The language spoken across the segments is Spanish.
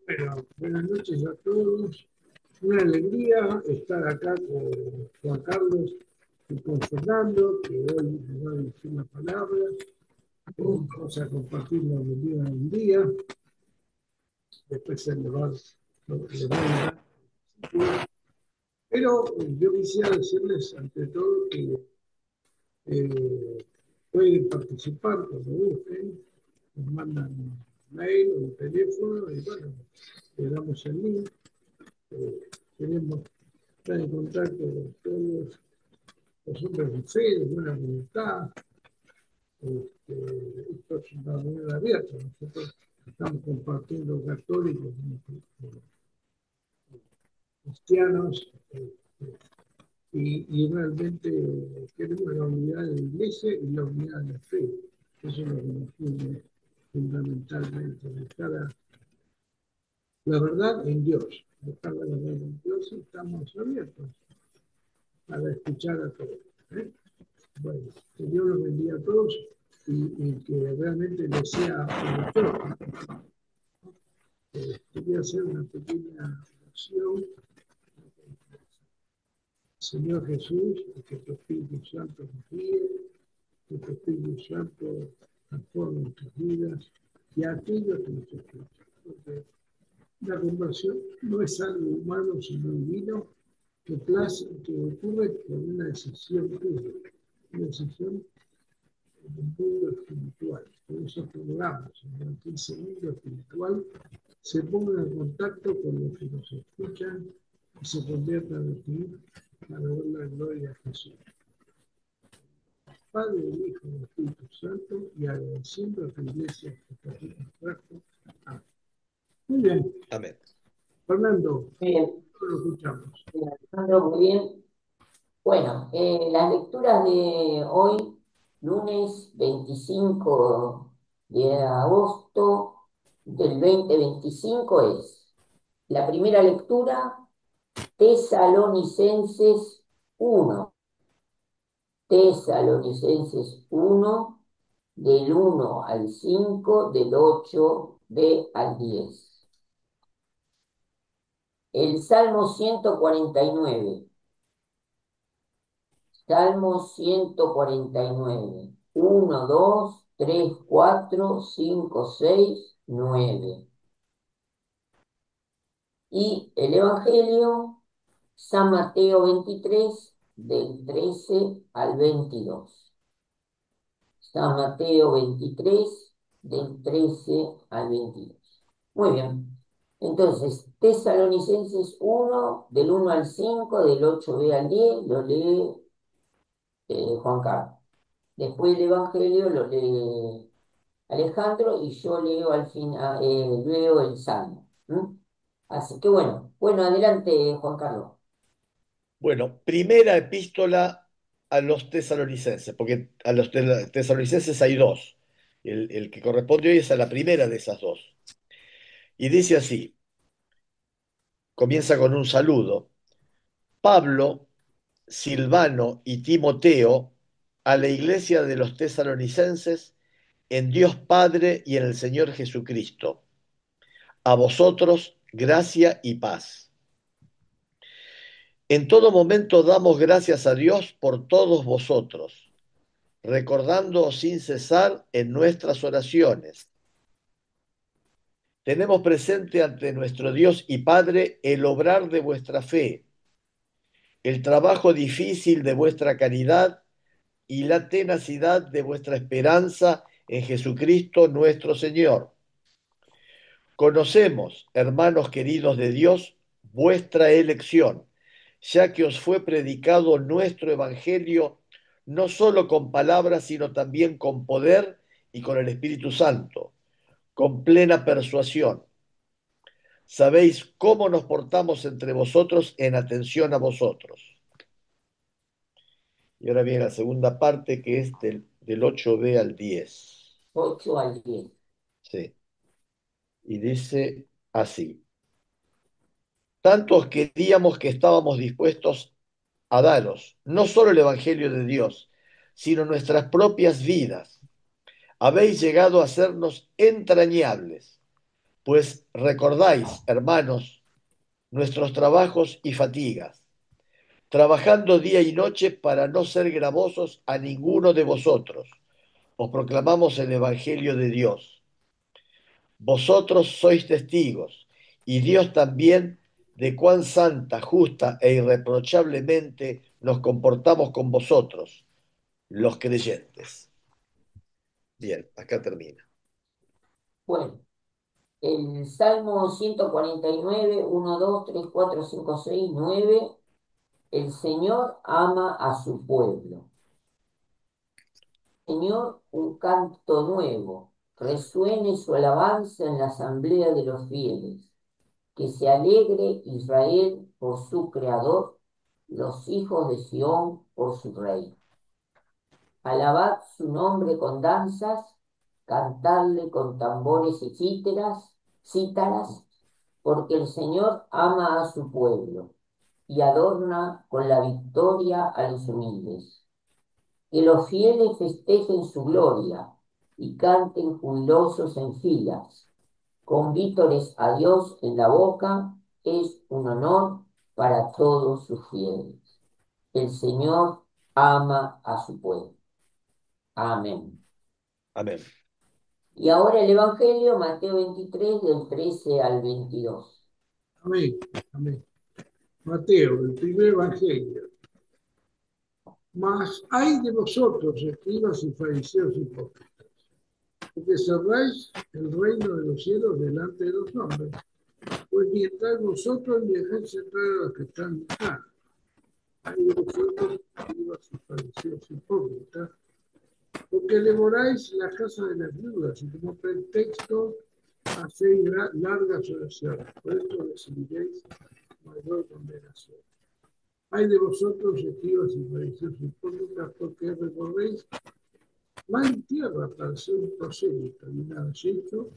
Bueno, buenas noches a todos. Una alegría estar acá con Juan Carlos y con Fernando, que hoy nos va a decir la palabra. Vamos a compartir la alegría del día. Después se le va a dar. Pero yo quisiera decirles, ante todo, que pueden participar cuando gusten. Nos mandan un mail o un teléfono y bueno, le damos el link. Eh, Queremos estar en contacto con todos los hombres de fe, de buena voluntad. Esto es una reunión abierta. Nosotros estamos compartiendo católicos, cristianos, y realmente queremos la unidad de la iglesia y la unidad de la fe. Eso es lo que nos une fundamentalmente. La verdad en Dios. Buscar la verdad en Dios y estamos abiertos para escuchar a todos. ¿Eh? Bueno, que Dios los bendiga a todos y que realmente les sea provechoso. Quería hacer una pequeña oración. Señor Jesús, que tu Espíritu Santo nos guíe, que tu Espíritu Santo transforme nuestras vidas y a aquellos que nos escuchan. Porque la conversión no es algo humano, sino divino, que ocurre por una decisión tuya, una decisión en el mundo espiritual. Por eso programas en ese mundo espiritual se pongan en contacto con los que nos escuchan y se conviertan en ti para ver la gloria de Jesús. Padre, el Hijo y el Espíritu Santo, y agradeciendo a tu iglesia que te nos trajo. Amén. Muy bien, Amén. Fernando, Bien, lo escuchamos. bien, Alejandro, muy bien. Bueno, las lecturas de hoy, lunes 25 de agosto del 2025 es la primera lectura, Tesalonicenses uno, Tesalonicenses uno del 1 al 5, del 8b al 10. El Salmo 149. Salmo 149. 1, 2, 3, 4, 5, 6, 9. Y el Evangelio, San Mateo 23, del 13 al 22. San Mateo 23, del 13 al 22. Muy bien. Entonces, Tesalonicenses uno del 1 al 5, del 8b al 10, lo lee Juan Carlos. Después el Evangelio lo lee Alejandro y yo leo al final, leo el Salmo. ¿M? Así que bueno, adelante, Juan Carlos. Bueno, primera epístola a los tesalonicenses, porque a los tesalonicenses hay dos. El que corresponde hoy es a la primera de esas dos. Y dice así, comienza con un saludo. Pablo, Silvano y Timoteo a la iglesia de los tesalonicenses en Dios Padre y en el Señor Jesucristo. A vosotros, gracia y paz. En todo momento damos gracias a Dios por todos vosotros, recordando sin cesar en nuestras oraciones. Tenemos presente ante nuestro Dios y Padre el obrar de vuestra fe, el trabajo difícil de vuestra caridad y la tenacidad de vuestra esperanza en Jesucristo nuestro Señor. Conocemos, hermanos queridos de Dios, vuestra elección, ya que os fue predicado nuestro Evangelio no solo con palabras, sino también con poder y con el Espíritu Santo, con plena persuasión. Sabéis cómo nos portamos entre vosotros en atención a vosotros. Y ahora viene la segunda parte que es del 8b al 10. 8 al 10. Sí. Y dice así. Tanto os queríamos que estábamos dispuestos a daros no solo el Evangelio de Dios, sino nuestras propias vidas. Habéis llegado a sernos entrañables. Pues recordáis, hermanos, nuestros trabajos y fatigas, trabajando día y noche para no ser gravosos a ninguno de vosotros. Os proclamamos el Evangelio de Dios. Vosotros sois testigos, y Dios también, de cuán santa, justa e irreprochablemente nos comportamos con vosotros, los creyentes. Bien, acá termina. Bueno, el Salmo 149, 1, 2, 3, 4, 5, 6, 9. El Señor ama a su pueblo. Señor, un canto nuevo. Resuene su alabanza en la asamblea de los fieles. Que se alegre Israel por su Creador, los hijos de Sión por su Rey. Alabad su nombre con danzas, cantadle con tambores y cítaras, porque el Señor ama a su pueblo y adorna con la victoria a los humildes. Que los fieles festejen su gloria y canten jubilosos en filas, con vítores a Dios en la boca, es un honor para todos sus fieles. El Señor ama a su pueblo. Amén. Amén. Y ahora el Evangelio, Mateo 23, del 13 al 22. Amén, amén. Mateo, el primer evangelio. Mas hay de vosotros, escribas y fariseos hipócritas, porque cerráis el reino de los cielos delante de los hombres, pues ni entráis vosotros ni dejáis entrar a los que están lejanos. Hay de vosotros, escribas y fariseos hipócritas, porque devoráis la casa de las viudas y como pretexto hacéis largas oraciones. Por esto recibiréis mayor condenación. Hay de vosotros, escribas y fariseos hipócritas, porque recorréis mal tierra para ser un prosélito, y una vez hecho,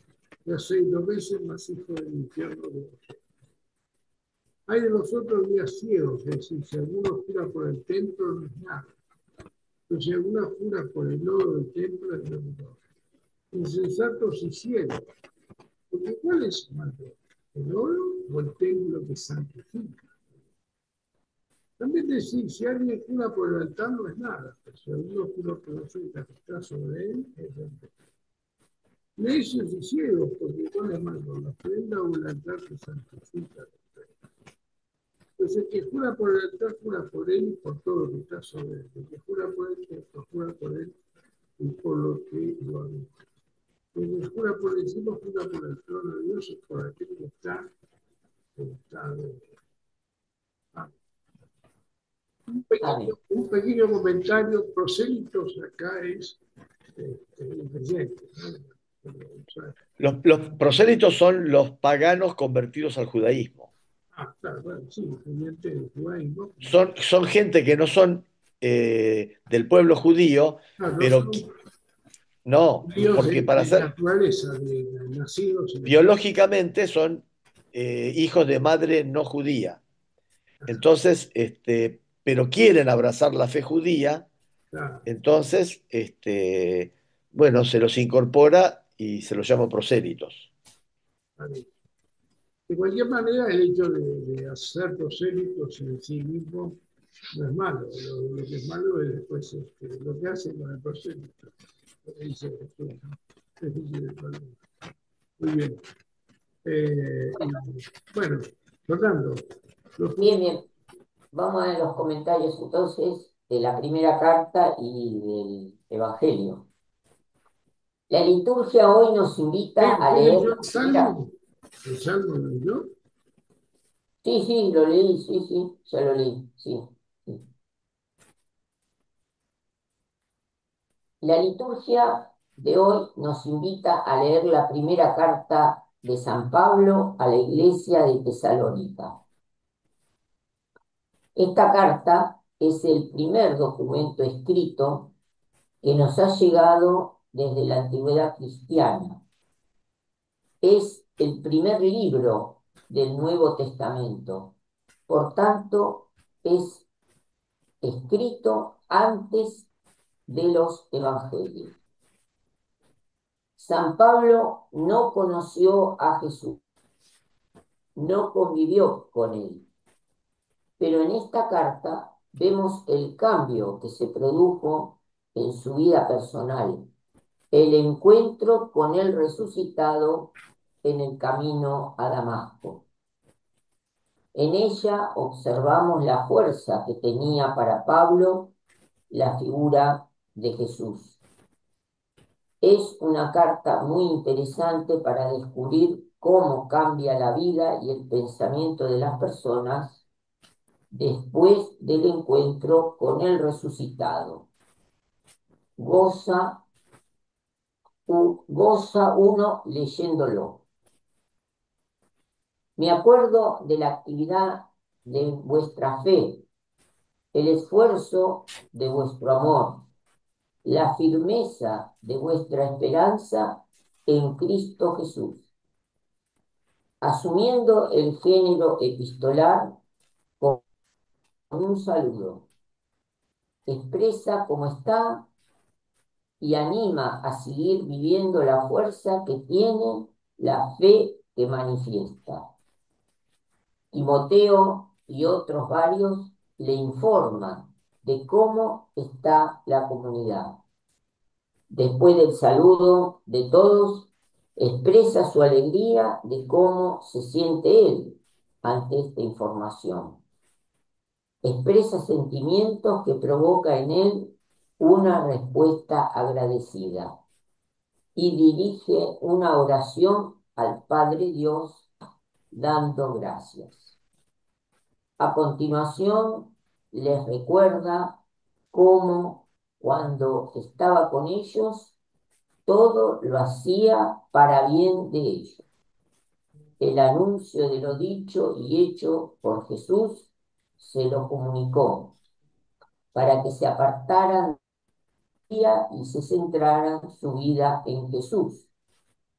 y hacéis 2 veces más hijo del infierno de vosotros. Hay de vosotros guías ciegos, es decir, si alguno jura por el templo, no es nada. Pero si alguno jura por el lodo del templo, es deudor. Insensatos y ciegos, porque ¿cuál es mayor? ¿El oro o el templo que santifica? También decir, si alguien jura por el altar no es nada, pero si alguno jura por la fruta que está sobre él, es verdad. Necios y ciegos, porque ¿cuál es mayor? La ofrenda o el altar que santifica. Pues el que jura por el altar, jura por él y por todo lo que está sobre él. El que jura por él, jura por él y por lo que lo habita. El que jura por el cielo, jura por el trono de Dios y por aquel que está sentado. Amén. Un pequeño comentario, prosélitos acá es creyente, ¿no? Los prosélitos son los paganos convertidos al judaísmo. Claro, bueno, sí, creyente del judaísmo. Son gente que no son del pueblo judío, Claro, no pero son no, judíos porque para de ser naturaleza, nacidos en Israel. biológicamente son hijos de madre no judía. Entonces, pero quieren abrazar la fe judía, Claro, entonces, bueno, se los incorpora y se los llama prosélitos. claro. De cualquier manera, el hecho de hacer prosélitos en sí mismo no es malo. Lo que es malo es después lo que hacen con el prosélito. Lo que dice Jesús, ¿no? Es decir, el problema. Muy bien. Bueno, Fernando, los Bien, bien. Vamos a los comentarios entonces de la primera carta y del Evangelio. La liturgia hoy nos invita a ¿quién leer leyó la el primera. Salmo? ¿El Salmo lo leyó? Sí, sí, lo leí, sí, sí, ya lo leí, sí, sí. La liturgia de hoy nos invita a leer la primera carta de San Pablo a la iglesia de Tesalónica. Esta carta es el primer documento escrito que nos ha llegado desde la antigüedad cristiana. Es el primer libro del Nuevo Testamento. Por tanto, es escrito antes de los evangelios. San Pablo no conoció a Jesús, no convivió con él, pero en esta carta vemos el cambio que se produjo en su vida personal, el encuentro con el resucitado en el camino a Damasco. En ella observamos la fuerza que tenía para Pablo la figura de Jesús. Es una carta muy interesante para descubrir cómo cambia la vida y el pensamiento de las personas después del encuentro con el resucitado. Goza uno leyéndolo. Me acuerdo de la actividad de vuestra fe, el esfuerzo de vuestro amor, la firmeza de vuestra esperanza en Cristo Jesús. Asumiendo el género epistolar con un saludo, expresa cómo está y anima a seguir viviendo la fuerza que tiene la fe que manifiesta. Timoteo y otros varios le informan de cómo está la comunidad. Después del saludo de todos, expresa su alegría de cómo se siente él ante esta información. Expresa sentimientos que provoca en él una respuesta agradecida y dirige una oración al Padre Dios dando gracias. A continuación, les recuerda cómo cuando estaba con ellos, todo lo hacía para bien de ellos. El anuncio de lo dicho y hecho por Jesús se lo comunicó para que se apartaran y se centraran su vida en Jesús,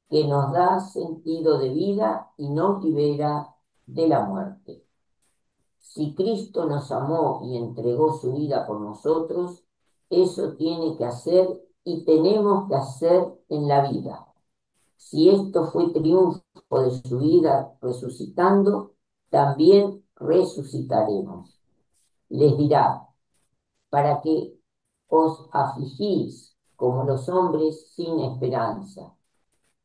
que nos da sentido de vida y nos libera de la muerte. Si Cristo nos amó y entregó su vida por nosotros, eso tiene que hacer y tenemos que hacer en la vida. Si esto fue triunfo de su vida resucitando, también resucitaremos. Les dirá, para que os afligís como los hombres sin esperanza,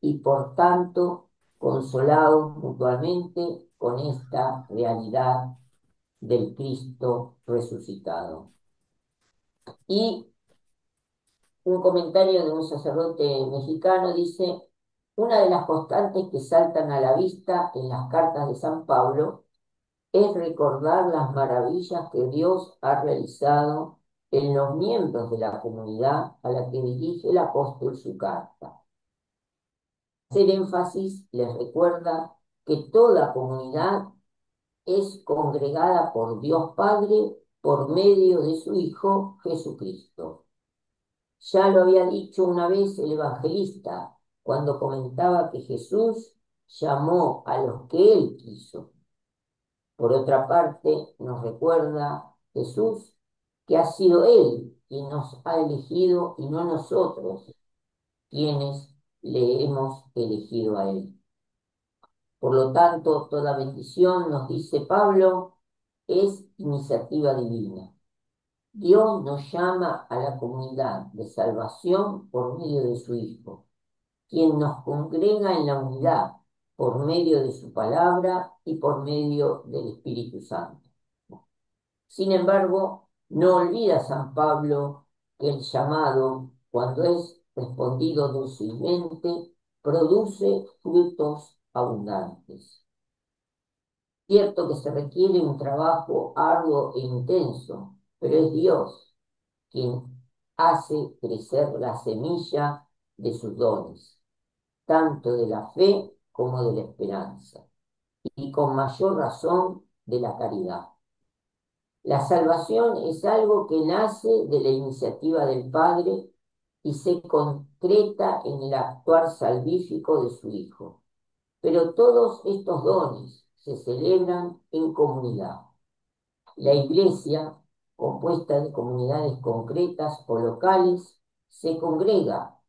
y por tanto consolaos mutuamente con esta realidad del Cristo resucitado. Y un comentario de un sacerdote mexicano dice, una de las constantes que saltan a la vista en las cartas de San Pablo es recordar las maravillas que Dios ha realizado en los miembros de la comunidad a la que dirige el apóstol su carta. Hacer énfasis les recuerda que toda comunidad es congregada por Dios Padre por medio de su Hijo Jesucristo. Ya lo había dicho una vez el evangelista cuando comentaba que Jesús llamó a los que él quiso. Por otra parte, nos recuerda Jesús que ha sido él quien nos ha elegido y no nosotros quienes le hemos elegido a él. Por lo tanto, toda bendición, nos dice Pablo, es iniciativa divina. Dios nos llama a la comunidad de salvación por medio de su Hijo, quien nos congrega en la unidad por medio de su palabra y por medio del Espíritu Santo. Sin embargo, no olvida San Pablo que el llamado, cuando es respondido dócilmente, produce frutos abundantes. Cierto que se requiere un trabajo arduo e intenso, pero es Dios quien hace crecer la semilla de sus dones, tanto de la fe como de la esperanza, y con mayor razón de la caridad. La salvación es algo que nace de la iniciativa del Padre y se concreta en el actuar salvífico de su Hijo. Pero todos estos dones se celebran en comunidad. La Iglesia, compuesta de comunidades concretas o locales, se congrega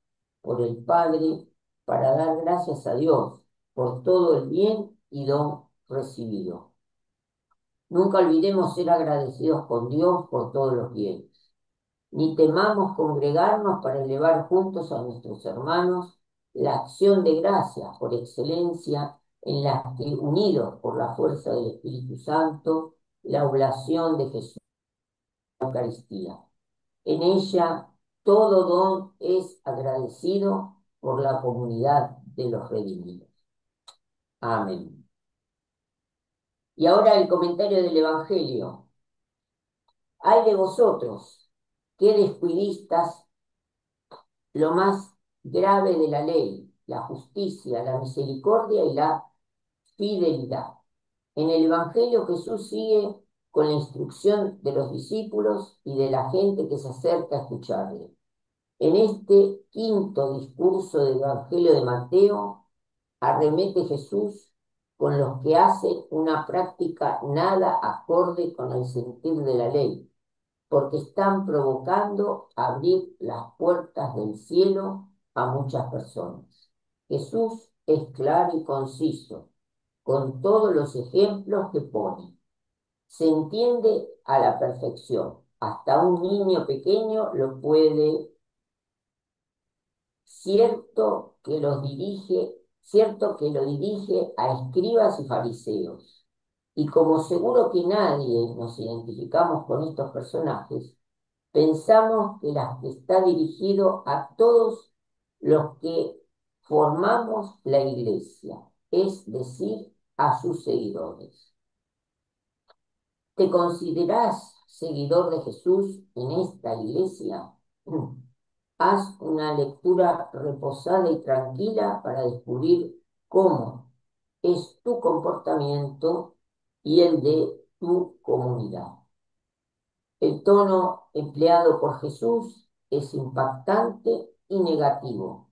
por el Padre para dar gracias a Dios por todo el bien y don recibido. Nunca olvidemos ser agradecidos con Dios por todos los bienes. Ni temamos congregarnos para elevar juntos a nuestros hermanos la acción de gracias por excelencia en la que, unidos por la fuerza del Espíritu Santo, la oblación de Jesús en la Eucaristía. En ella todo don es agradecido por la comunidad de los redimidos. Amén. Y ahora el comentario del Evangelio. Ay de vosotros, que descuidistas lo más grave de la ley, la justicia, la misericordia y la fidelidad. En el Evangelio Jesús sigue con la instrucción de los discípulos y de la gente que se acerca a escucharle. En este quinto discurso del Evangelio de Mateo, arremete Jesús con los que hacen una práctica nada acorde con el sentir de la ley, porque están provocando abrir las puertas del cielo a muchas personas. Jesús es claro y conciso, con todos los ejemplos que pone. Se entiende a la perfección. Hasta un niño pequeño lo puede. Cierto que lo dirige a escribas y fariseos. Y como seguro que nadie nos identificamos con estos personajes, pensamos que está dirigido a todos los que formamos la iglesia, es decir, a sus seguidores. ¿Te considerás seguidor de Jesús en esta iglesia? Haz una lectura reposada y tranquila para descubrir cómo es tu comportamiento y el de tu comunidad. El tono empleado por Jesús es impactante y negativo.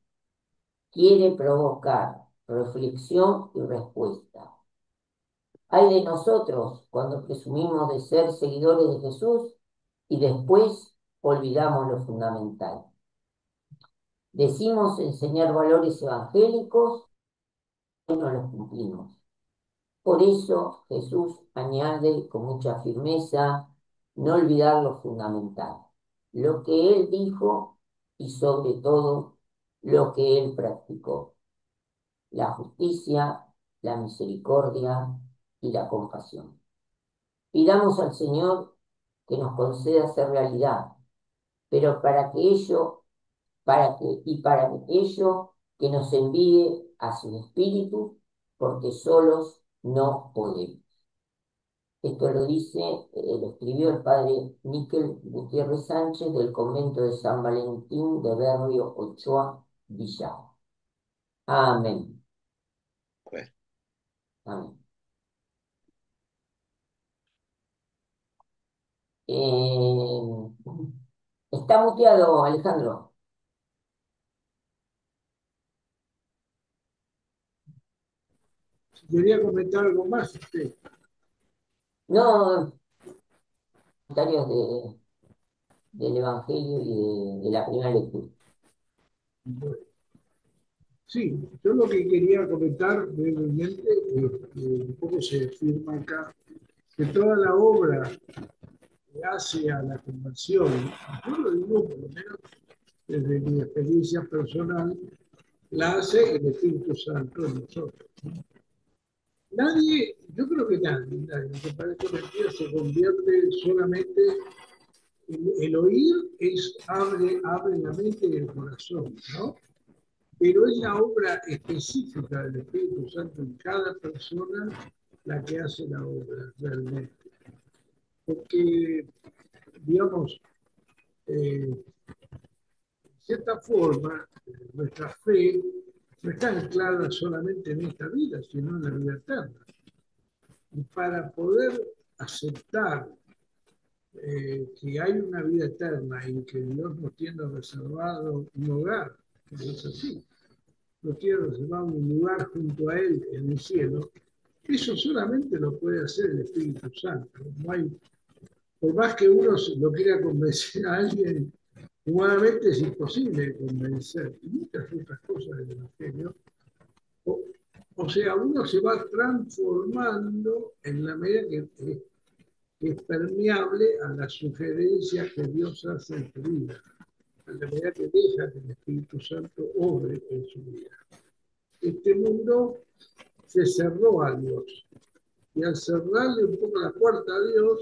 Quiere provocar reflexión y respuesta. Ay de nosotros cuando presumimos de ser seguidores de Jesús y después olvidamos lo fundamental. Decimos enseñar valores evangélicos y no los cumplimos. Por eso Jesús añade con mucha firmeza no olvidar lo fundamental, lo que Él dijo y sobre todo lo que Él practicó, la justicia, la misericordia y la compasión. Pidamos al Señor que nos conceda hacer realidad, pero para ello que nos envíe a su Espíritu, porque solos no podemos. Esto lo escribió el padre Miquel Gutiérrez Sánchez del convento de San Valentín de Berrio Ochoa, Villa. Amén. Bueno, Amén. Está muteado, Alejandro. Si quería comentar algo más, usted. No, comentarios del Evangelio y de la primera lectura. Bueno, sí, yo lo que quería comentar brevemente, un poco se afirma acá, que toda la obra que hace a la conversión, yo lo digo por lo menos desde mi experiencia personal, la hace el Espíritu Santo en nosotros. Nadie, yo creo que nadie, que parece mentira, se convierte solamente en el oír, abre la mente y el corazón, ¿no? Pero es la obra específica del Espíritu Santo en cada persona la que hace la obra realmente. Porque, digamos, de cierta forma, nuestra fe no está anclada solamente en esta vida, sino en la vida eterna. Y para poder aceptar que hay una vida eterna y que Dios nos tiene reservado un hogar, que es así, nos tiene reservado un lugar junto a Él en el cielo, eso solamente lo puede hacer el Espíritu Santo. No hay, por más que uno lo quiera convencer a alguien Humanamente es imposible convencer y muchas otras cosas del Evangelio. O, o sea, uno se va transformando en la medida que es permeable a las sugerencias que Dios hace en tu vida, a la medida que deja que el Espíritu Santo obre en su vida. Este mundo se cerró a Dios y al cerrarle un poco la puerta a Dios,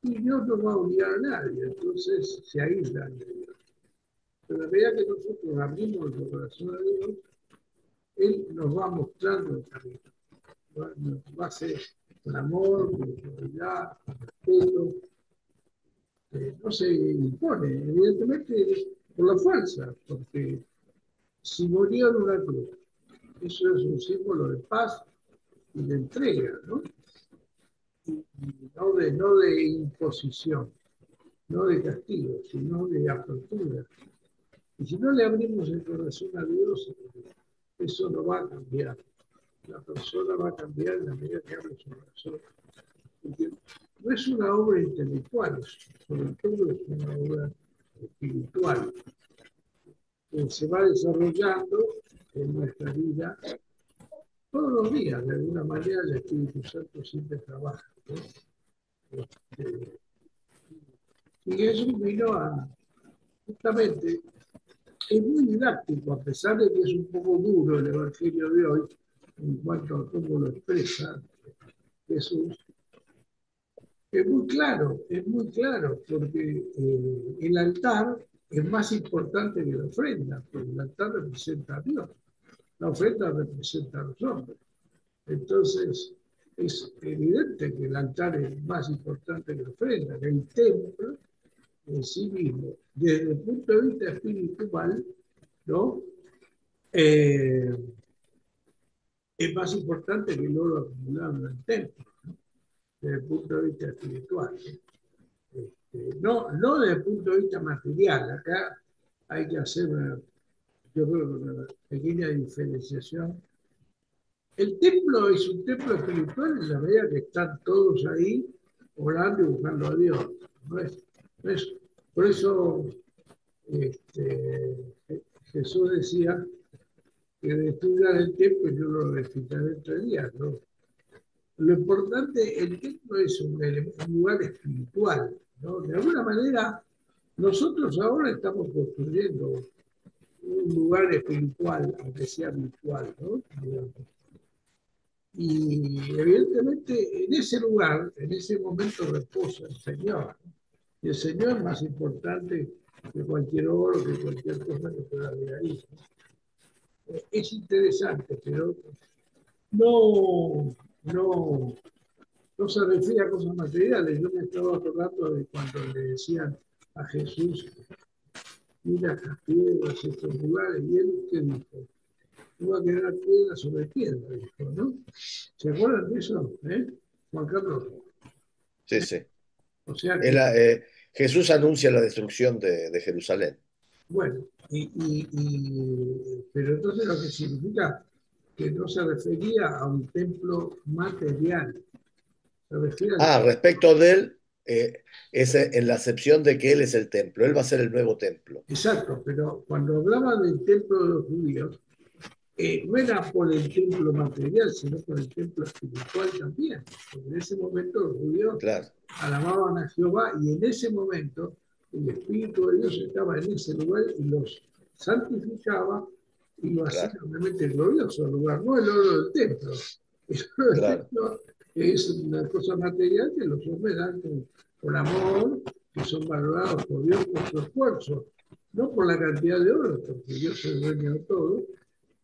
y Dios no va a obligar a nadie, entonces se aíslan de Dios. Pero a medida que nosotros abrimos nuestro corazón a Dios, Él nos va mostrando el camino. Nos va a hacer con amor, con autoridad, con respeto. No se impone, evidentemente, por la fuerza, porque si murió en una cruz, eso es un símbolo de paz y de entrega, ¿no? Y no de imposición, no de castigo, sino de apertura. Y si no le abrimos el corazón a Dios, eso no va a cambiar. La persona va a cambiar en la medida que abre su corazón. Porque no es una obra intelectual, sobre todo es una obra espiritual, que se va desarrollando en nuestra vida todos los días. De alguna manera el Espíritu Santo siempre trabaja, ¿no? Este, y Jesús vino a, justamente, es muy didáctico, a pesar de que es un poco duro el Evangelio de hoy, en cuanto a cómo lo expresa Jesús. Es muy claro, porque el altar es más importante que la ofrenda, porque el altar representa a Dios, la ofrenda representa a los hombres. Entonces, es evidente que el altar es más importante que la ofrenda, que el templo en sí mismo, desde el punto de vista espiritual, ¿no? Eh, es más importante que el oro acumulado en el templo, ¿no? Desde el punto de vista espiritual, ¿no? No desde el punto de vista material. Acá hay que hacer yo creo, una pequeña diferenciación. El templo es un templo espiritual en la medida que están todos ahí orando y buscando a Dios. No es, no es, por eso este, Jesús decía que destruirán el templo y yo lo resucitaré en 3 días, ¿no? Lo importante, el templo es un lugar espiritual, ¿no? De alguna manera, nosotros ahora estamos construyendo un lugar espiritual, aunque sea virtual, ¿no? Y evidentemente en ese lugar, en ese momento reposa el Señor. Y el Señor es más importante que cualquier oro, que cualquier cosa que pueda haber ahí. Es interesante, pero no, no, no se refiere a cosas materiales. Yo me estaba acordando de cuando le decían a Jesús, mira estas piedras, estos lugares, y él, ¿qué dijo? No va a quedar piedra sobre piedra, dijo, ¿no? ¿Se acuerdan de eso? Juan Carlos. Sí, sí. O sea Es que, Jesús anuncia la destrucción de Jerusalén. bueno, pero entonces lo que significa que no se refería a un templo material, se refiere al Ah, respecto de él, es en la acepción de que él es el templo. Él va a ser el nuevo templo. exacto, pero cuando hablaba del templo de los judíos, no era por el templo material, sino por el templo espiritual también, porque en ese momento los judíos Claro, alababan a Jehová y en ese momento el Espíritu de Dios estaba en ese lugar y los santificaba y lo hacía claro, obviamente glorioso el lugar, no el oro del templo. El oro del claro, templo es una cosa material que los hombres dan con amor, que son valorados por Dios por su esfuerzo, no por la cantidad de oro, porque Dios es el dueño de todo,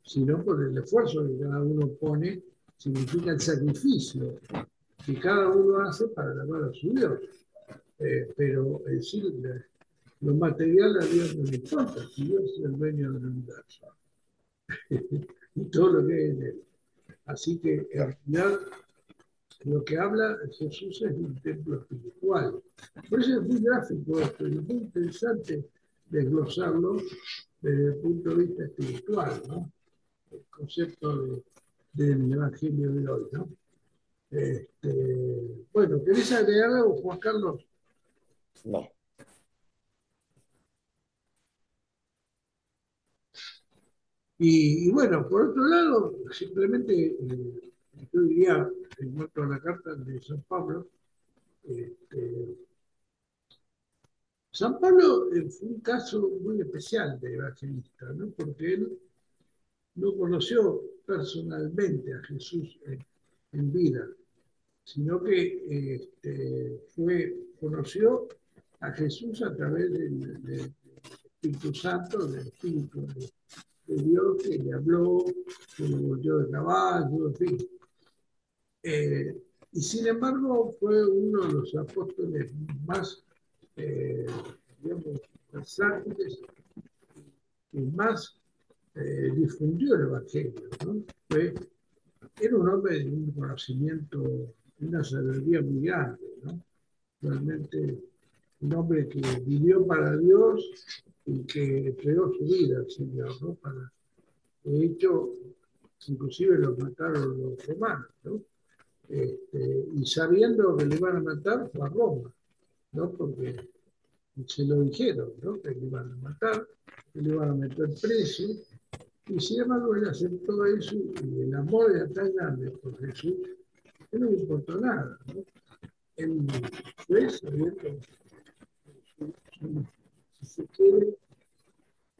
sino por el esfuerzo que cada uno pone, significa el sacrificio que cada uno hace para alabar a su Dios. Pero decir, lo material a Dios no le importa, si Dios es el dueño del universo y todo lo que hay en él. Así que en claro. realidad lo que habla Jesús es de un templo espiritual. Por eso es muy gráfico esto, y es muy interesante desglosarlo desde el punto de vista espiritual, ¿no? El concepto del Evangelio de hoy, ¿no? Bueno, ¿querés agregar algo, Juan Carlos? No. Y bueno, por otro lado, simplemente yo diría, en cuanto a la carta de San Pablo, este, San Pablo fue un caso muy especial de evangelista, ¿no? Porque él no conoció personalmente a Jesús en vida, sino que conoció a Jesús a través del Espíritu Santo, del Espíritu de Dios que le habló, que le volvió de caballo, en fin. Eh, y sin embargo fue uno de los apóstoles más, eh, digamos, versátiles y más difundió el Evangelio, ¿no? Era un hombre de un conocimiento, de una sabiduría muy grande, ¿no? Realmente un hombre que vivió para Dios y que entregó su vida al Señor, ¿no? De hecho, inclusive lo mataron los romanos, ¿no? Y sabiendo que le iban a matar, fue a Roma, ¿no? Porque se lo dijeron, ¿no? Que le iban a matar, que le iban a meter preso, y sin embargo él aceptó eso y el amor era tan grande por Jesús que no le importó nada, ¿no? Él fue sabiendo, si se quiere,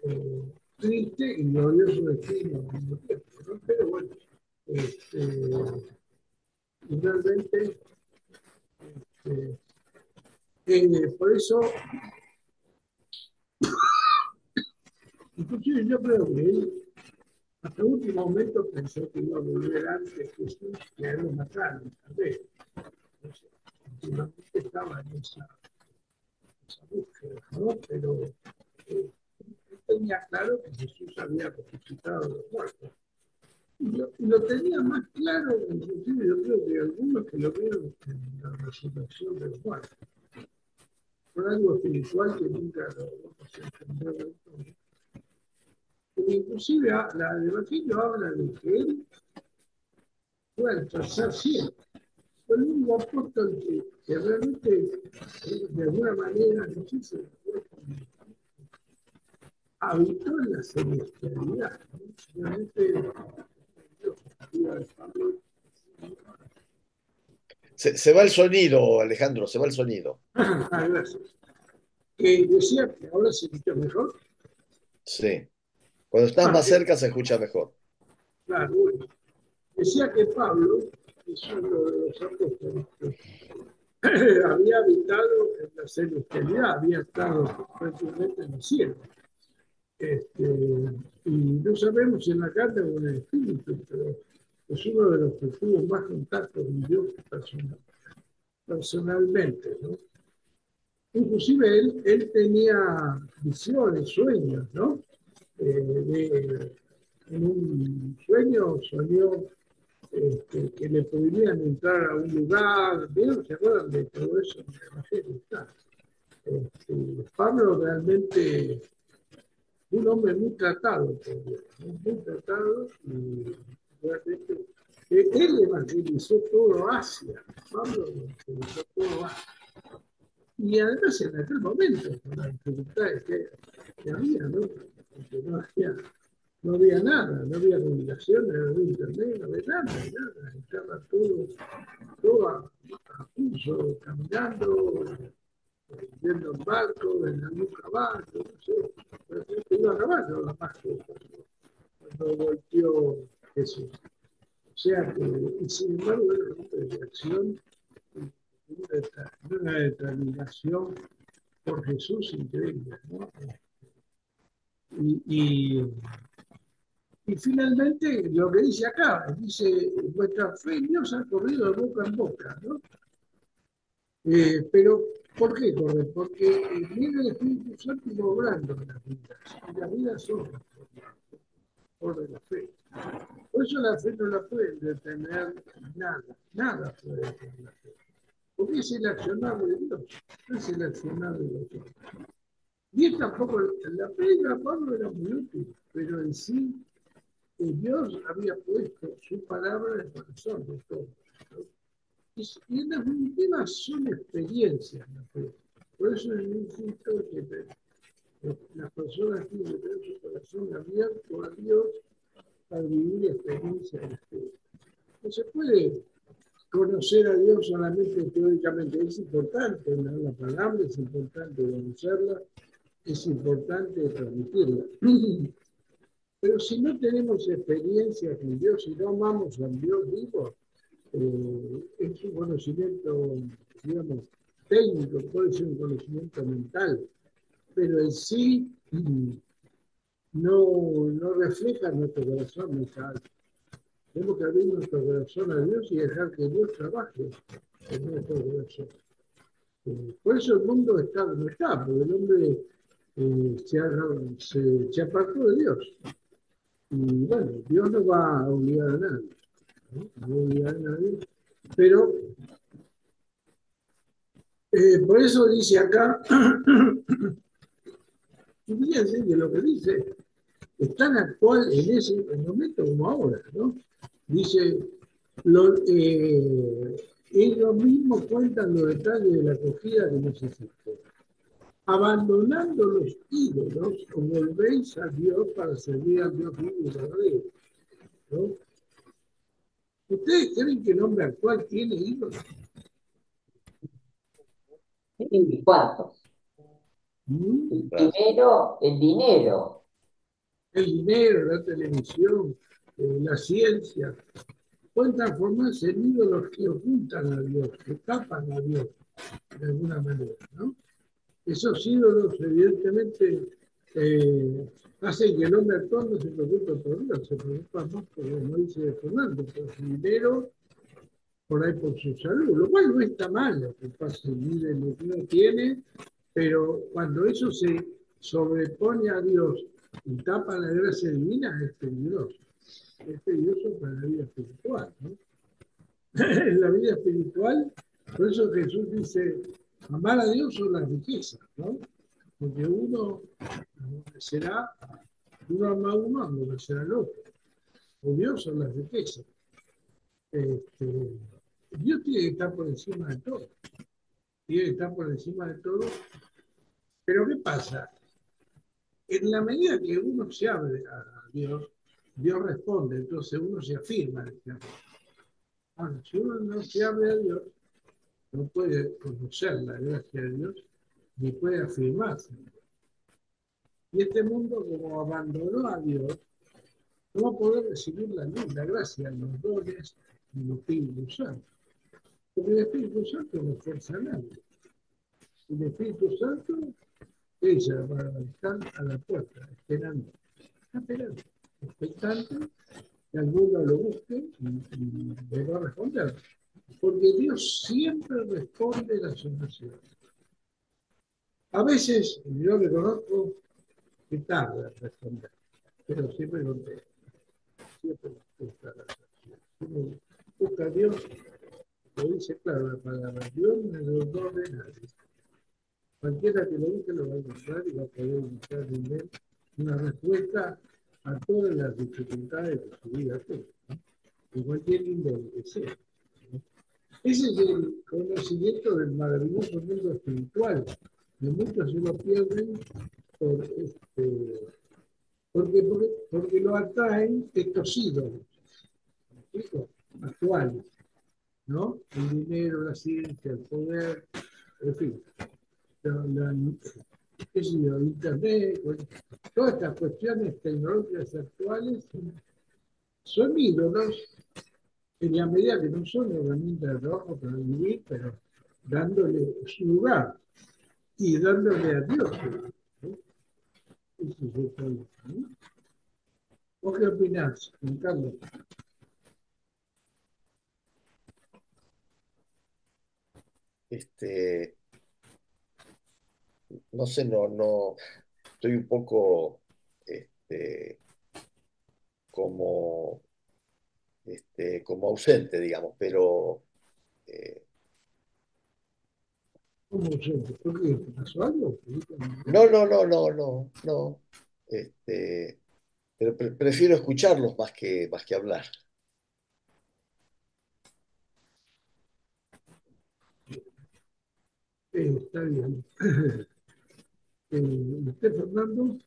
eh, triste y glorioso destino al mismo tiempo, ¿no? Pero bueno, este, finalmente, eh, por eso, inclusive yo creo que él hasta el último momento pensó que iba a volver antes Jesús que a él lo mataron, tal vez. Entonces, últimamente estaba en esa búsqueda, ¿no? Pero él tenía claro que Jesús había resucitado de los muertos. Y lo tenía más claro, inclusive yo creo que algunos que lo vieron en la resurrección de los muertos. Por algo espiritual que nunca lo vamos a entender del todo. Pero inclusive el Evangelio habla de que él fue al tercer cielo. Fue el único apóstol que realmente, de alguna manera, no sé si habitó en la celestialidad, ¿no? Realmente, Dios, arriba de Pablo. Se va el sonido, Alejandro, se va el sonido. Ah, gracias. Que decía que ahora se escucha mejor. Sí. Cuando estás Ah, más cerca se escucha mejor. claro, bueno. Decía que Pablo es uno de los apóstoles que había habitado en la celestialidad, había estado prácticamente en el cielo. Y no sabemos si en la carne o en el espíritu, pero es uno de los que tuvo más contacto con Dios personalmente, ¿no? Inclusive él tenía visiones, sueños, ¿no? En un sueño soñó que le podrían entrar a un lugar, ¿vieron? ¿Se acuerdan de todo eso? En el Evangelio está. Pablo realmente un hombre muy tratado por Dios, ¿no? Muy tratado y realmente él evangelizó todo Asia. Pablo evangelizó todo Asia. Y además en aquel momento, con las dificultades que había, ¿no? Porque no había nada, no había comunicación, no había internet, no había nada. Estaba todo a pulso, caminando, yendo en barco, en algún caballo, no sé. Pero iba a caballo, la más que cuando volteó Jesús. O sea que, y sin embargo, era un hombre de acción, una determinación por Jesús increíble, ¿no? Y, y, y finalmente lo que dice acá, dice, vuestra fe en Dios ha corrido de boca en boca, ¿no? Pero, ¿por qué corre? Porque viene el Espíritu Santo obrando en las vidas, y las vidas son por la fe. Por eso la fe no la puede detener nada puede detener la fe. Porque es el accionar de Dios, no es el accionar de los hombres. Y él tampoco, la fe de Pablo era muy útil, pero en sí Dios había puesto su palabra en el corazón de todos, ¿no? Y en definitiva son experiencias la fe. Por eso es un insisto que Las personas tienen que tener su corazón abierto a Dios para vivir experiencias de fe. No se puede conocer a Dios solamente teóricamente, es importante la palabra, es importante conocerla, es importante transmitirla. Pero si no tenemos experiencia con Dios y no amamos al Dios vivo, es un conocimiento, digamos, técnico, puede ser un conocimiento mental, pero en sí no refleja nuestro corazón mental. Tenemos que abrir nuestro corazón a Dios y dejar que Dios trabaje en nuestro corazón. Por eso el mundo está como está, porque el hombre se apartó de Dios. Y bueno, Dios no va a obligar a nadie, ¿no? No va a obligar a nadie, pero por eso dice acá, y fíjense que lo que dice es tan actual en ese momento como ahora, ¿no? Dice, ellos mismos cuentan los detalles de la acogida que necesitó. Abandonando los ídolos, os volvéis a Dios para servir al Dios vivo y verdadero, ¿no? ¿Ustedes creen que el hombre actual tiene ídolos? ¿Y cuántos? ¿Mm? Claro. Primero, el dinero. El dinero, la televisión, la ciencia, pueden transformarse en ídolos que ocultan a Dios, que tapan a Dios de alguna manera, ¿no? Esos ídolos, evidentemente, hacen que el hombre actual no se preocupe por Dios, se preocupa más por, como dice Fernando, por su dinero, por ahí por su salud, lo cual no está mal, lo que pasa en lo que uno tiene, pero cuando eso se sobrepone a Dios y tapa la gracia divina, es peligroso para la vida espiritual, ¿no? En la vida espiritual, por eso Jesús dice, amar a Dios son las riquezas, ¿no? Porque uno ama a uno, aborrecerá al otro. O Dios son las riquezas. Este, Dios tiene que estar por encima de todo. Tiene que estar por encima de todo. Pero ¿qué pasa? En la medida que uno se abre a Dios, Dios responde, entonces uno se afirma en este amor. Ahora, si uno no se abre a Dios, no puede conocer la gracia de Dios, ni puede afirmarse. Y este mundo, como abandonó a Dios, no va a poder recibir la luz, la gracia, los dones del Espíritu Santo. Porque el Espíritu Santo no fuerza a nadie. El Espíritu Santo, ella va a estar a la puerta, esperando. Está esperando, expectante, que alguno lo busque y le va a responder. Porque Dios siempre responde las oraciones. A veces yo reconozco que tarda en responder, pero siempre contesta. Siempre contesta las oraciones. Uno busca a Dios, lo dice claro la palabra, Dios no es don de nadie. Cualquiera que lo busque lo va a encontrar y va a poder buscar en él una respuesta a todas las dificultades de su vida, ¿no? De cualquier índole que sea, ¿no? Ese es el conocimiento del maravilloso mundo espiritual, que muchos se lo pierden por, porque lo atraen estos ídolos, ¿no? Actuales, ¿no? El dinero, la ciencia, el poder, en fin, la, qué sé yo, Internet, bueno, todas estas cuestiones tecnológicas actuales son ídolos en la medida que no son herramientas de trabajo para vivir, pero dándole su lugar y dándole a Dios, ¿no? Ese es el problema, ¿no? ¿Vos qué opinás, Juan Carlos? Este, no sé, no, estoy un poco como, como ausente, digamos, pero eh, ¿Cómo se ¿Por qué? ¿Te pasó algo? no. Este, pero prefiero escucharlos más que hablar. Está bien. ¿Usted, Fernando?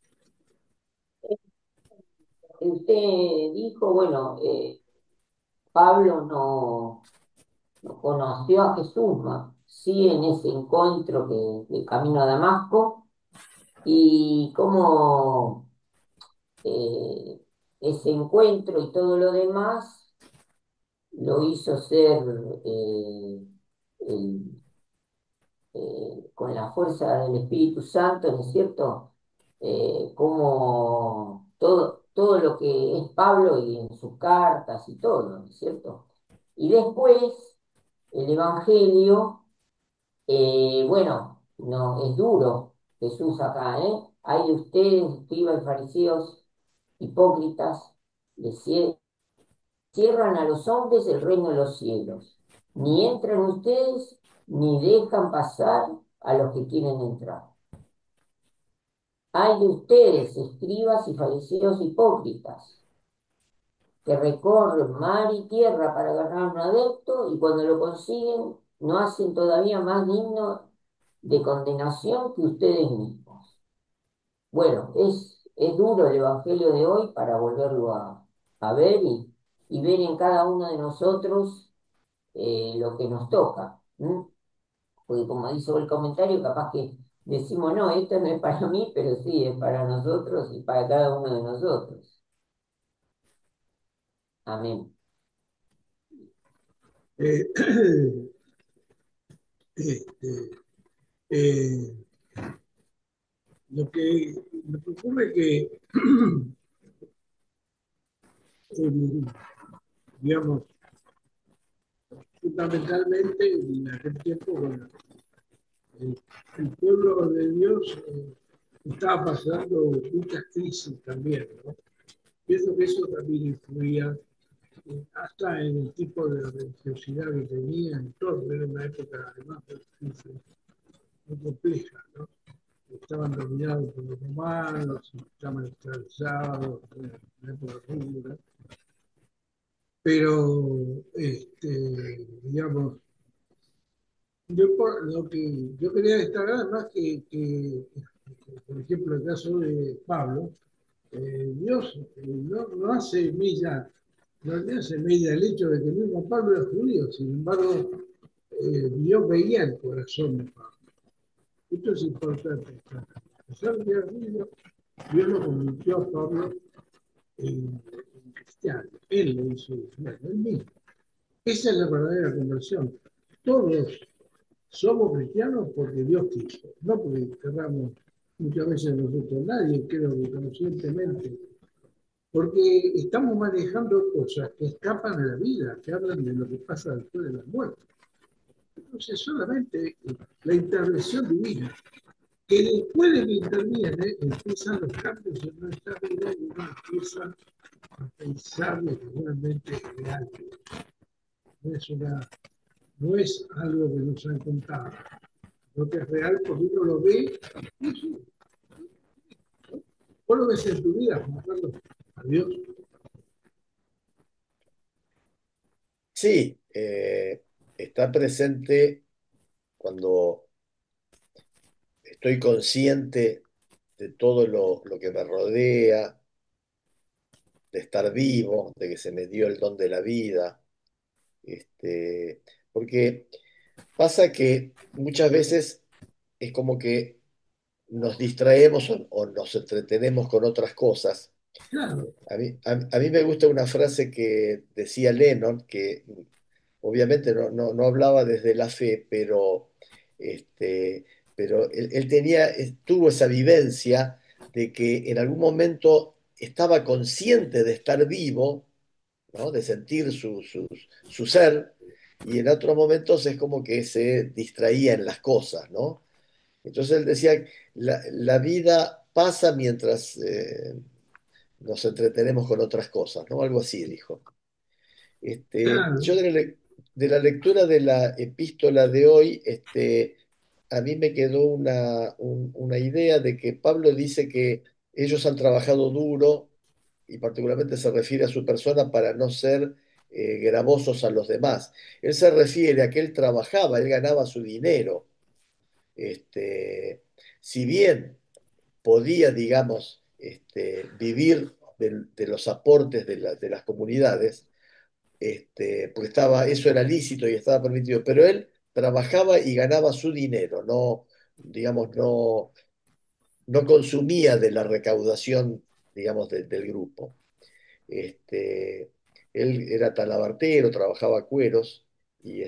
Usted dijo, bueno, Pablo no conoció a Jesús, ¿no? Sí, en ese encuentro de camino a Damasco, y cómo eh, ese encuentro y todo lo demás lo hizo ser el- con la fuerza del Espíritu Santo, ¿no es cierto? Como todo lo que es Pablo y en sus cartas y todo, ¿no es cierto? Y después el Evangelio, bueno, no es duro Jesús acá, ¿eh? Hay de ustedes, escribas y fariseos, hipócritas, les cierran a los hombres el reino de los cielos. Ni entran ustedes, ni dejan pasar a los que quieren entrar. Hay de ustedes, escribas y fariseos hipócritas, que recorren mar y tierra para ganar un adepto y cuando lo consiguen no hacen todavía más digno de condenación que ustedes mismos. Bueno, es duro el Evangelio de hoy para volverlo a ver y ver en cada uno de nosotros lo que nos toca. ¿M? Porque como dice el comentario, capaz que decimos, no, esto no es para mí, pero sí, es para nosotros y para cada uno de nosotros. Amén. Eh, este, eh, lo que me preocupa es que, el- digamos, fundamentalmente en aquel tiempo, bueno, el, el pueblo de Dios estaba pasando muchas crisis también, ¿no? Pienso que eso también influía hasta en el tipo de religiosidad que tenían y todo. Era una época además muy compleja, ¿no? Estaban dominados por los romanos, estaban esclavizados, una época muy dura. Pero, digamos, yo quería destacar además por ejemplo, el caso de Pablo, Dios no hace mella, no le hace mella el hecho de que el mismo Pablo era judío, sin embargo, Dios veía el corazón de Pablo. Esto es importante. A pesar de que era judío, Dios lo convirtió a Pablo en cristiano. Él lo hizo cristiano, él mismo. Esa es la verdadera conversión. Todos somos cristianos porque Dios quiso, no porque queramos muchas veces nosotros, nadie creo que conscientemente, porque estamos manejando cosas que escapan de la vida, que hablan de lo que pasa después de la muerte. Entonces solamente la intervención divina, que después de que interviene, empiezan los cambios en nuestra vida y uno empieza a pensar de que realmente es real. No es, no es algo que nos han contado, lo que es real porque uno lo ve y eso, vos lo ves en tu vida, Juan Carlos. Adiós. Sí, está presente cuando estoy consciente de todo lo que me rodea, de estar vivo, de que se me dio el don de la vida. Porque pasa que muchas veces es como que nos distraemos o nos entretenemos con otras cosas. Claro, A mí me gusta una frase que decía Lennon, que obviamente no hablaba desde la fe, este, pero él tenía, tuvo esa vivencia de que en algún momento estaba consciente de estar vivo, ¿no? De sentir su ser, y en otros momentos es como que se distraía en las cosas, ¿no? Entonces él decía, la vida pasa mientras nos entretenemos con otras cosas, ¿no? Algo así dijo. claro. Yo de la lectura de la epístola de hoy, a mí me quedó una idea de que Pablo dice que ellos han trabajado duro y particularmente se refiere a su persona para no ser gravosos a los demás. Él se refiere a que él trabajaba, él ganaba su dinero. Este, si bien podía, digamos, vivir de los aportes de las comunidades, porque eso era lícito y estaba permitido, pero él trabajaba y ganaba su dinero, no, digamos, no consumía de la recaudación, digamos, del grupo. Este, Él era talabartero, trabajaba cueros y,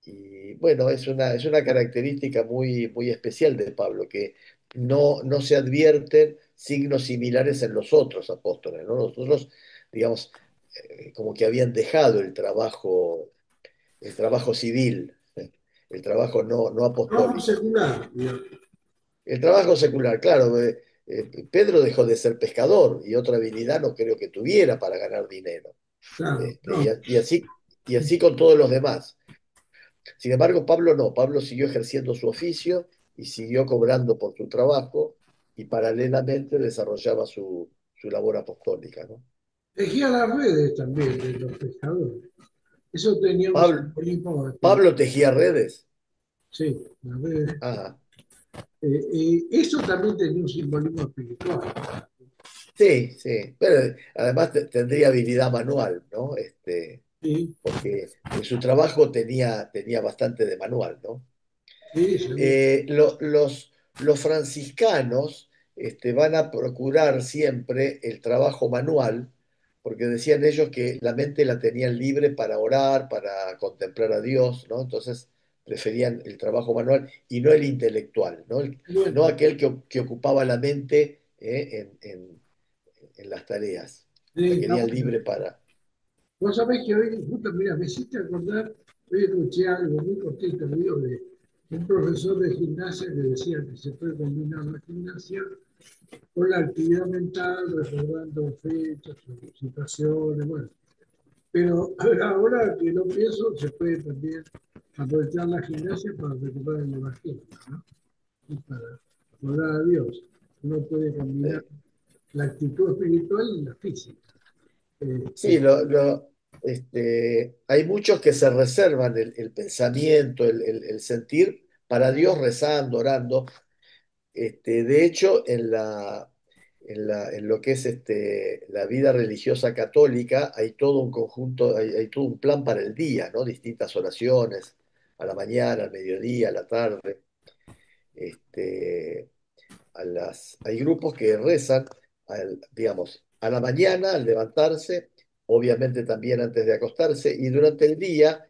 y bueno, es una característica muy, muy especial de Pablo, que no se advierten signos similares en los otros apóstoles, ¿no? Los otros, digamos, como que habían dejado el trabajo civil, el trabajo no Trabajo apostólico. secular, digamos. El trabajo secular, claro, Pedro dejó de ser pescador y otra habilidad no creo que tuviera para ganar dinero. Claro, Este, y, no. a- y así, y así con todos los demás. Sin embargo, Pablo no, Pablo siguió ejerciendo su oficio y siguió cobrando por su trabajo y paralelamente desarrollaba su labor apostólica, ¿no? Tejía las redes también de los pescadores. Eso tenía un Pablo, simbolismo espiritual. Pablo tejía redes. Sí, las redes. Ah, Eso también tenía un simbolismo espiritual. sí, sí, pero además tendría habilidad manual, ¿no? Sí, Porque su trabajo tenía bastante de manual, ¿no? sí, seguro. Los franciscanos van a procurar siempre el trabajo manual, porque decían ellos que la mente la tenían libre para orar, para contemplar a Dios, ¿no? Entonces preferían el trabajo manual y no el intelectual, ¿no? No Bueno, aquel que ocupaba la mente en las tareas. La está querían bueno. libre para... Vos sabés que hoy, justo, mira, me hiciste acordar, hoy escuché algo muy cortito, digo, de un profesor de gimnasia que decía que se puede combinar la gimnasia con la actividad mental, recordando fechas, o situaciones, bueno. Pero ahora que lo pienso, se puede también aprovechar la gimnasia para recuperar el evangelio, ¿no? Y para orar a Dios. Uno puede combinar eh, la actitud espiritual y la física. Sí, hay muchos que se reservan el pensamiento, el sentir para Dios rezando, orando. De hecho, en lo que es la vida religiosa católica, hay todo un conjunto, hay todo un plan para el día, ¿no? Distintas oraciones, a la mañana, al mediodía, a la tarde. Este, hay grupos que rezan, digamos, a la mañana al levantarse, obviamente también antes de acostarse, y durante el día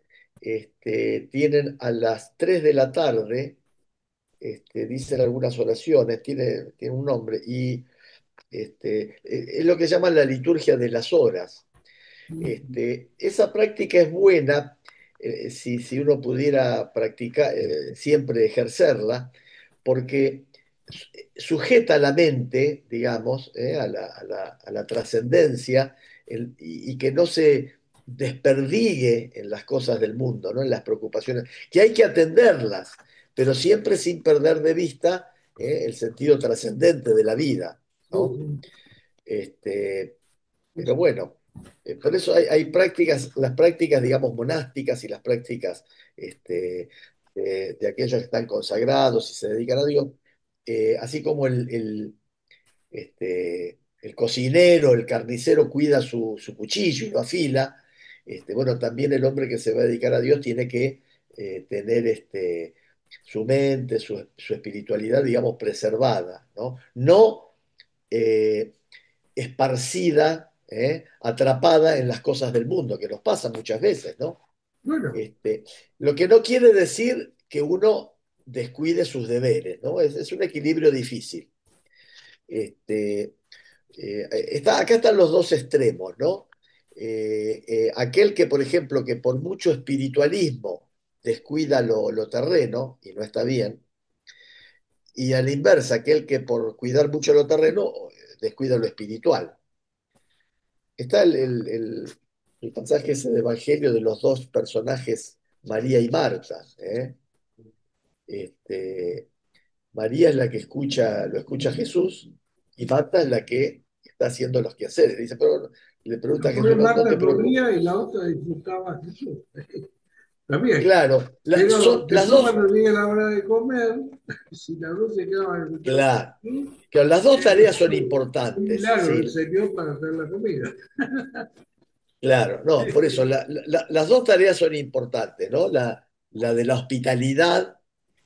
tienen a las 3 de la tarde, dicen algunas oraciones, tiene un nombre, y es lo que llaman la liturgia de las horas. Esa práctica es buena si uno pudiera practicar, siempre ejercerla, porque sujeta la mente, digamos, a la trascendencia y que no se desperdigue en las cosas del mundo, ¿no? En las preocupaciones, que hay que atenderlas, pero siempre sin perder de vista el sentido trascendente de la vida, ¿no? Este, pero bueno, por eso hay prácticas, las prácticas, digamos, monásticas y las prácticas de aquellos que están consagrados y se dedican a Dios, así como el cocinero, el carnicero cuida su cuchillo y lo afila, bueno, también el hombre que se va a dedicar a Dios tiene que tener su mente, su espiritualidad, digamos, preservada, ¿no? No eh, esparcida, atrapada en las cosas del mundo, que nos pasa muchas veces, ¿no? Bueno, Este, lo que no quiere decir que uno descuide sus deberes, ¿no? Es un equilibrio difícil. Este, acá están los dos extremos, ¿no? Aquel que, por ejemplo, que por mucho espiritualismo descuida lo terreno, y no está bien, y a la inversa, aquel que por cuidar mucho lo terreno descuida lo espiritual. Está el pasaje ese de Evangelio de los dos personajes, María y Marta. Este, María es la que lo escucha a Jesús y Marta es la que está haciendo los quehaceres. Dice, pero le pregunta la a pobre Jesús, ¿no Marta te preocupes? corría y la otra disfrutaba a Jesús. también. claro, Pero son las después dos, cuando llegue la hora de comer, si las dos se quedaban escuchando, claro, que las dos tareas son un importantes, milagro del sí, Señor para hacer la comida. claro, no, por eso las dos tareas son importantes, ¿no? La de la hospitalidad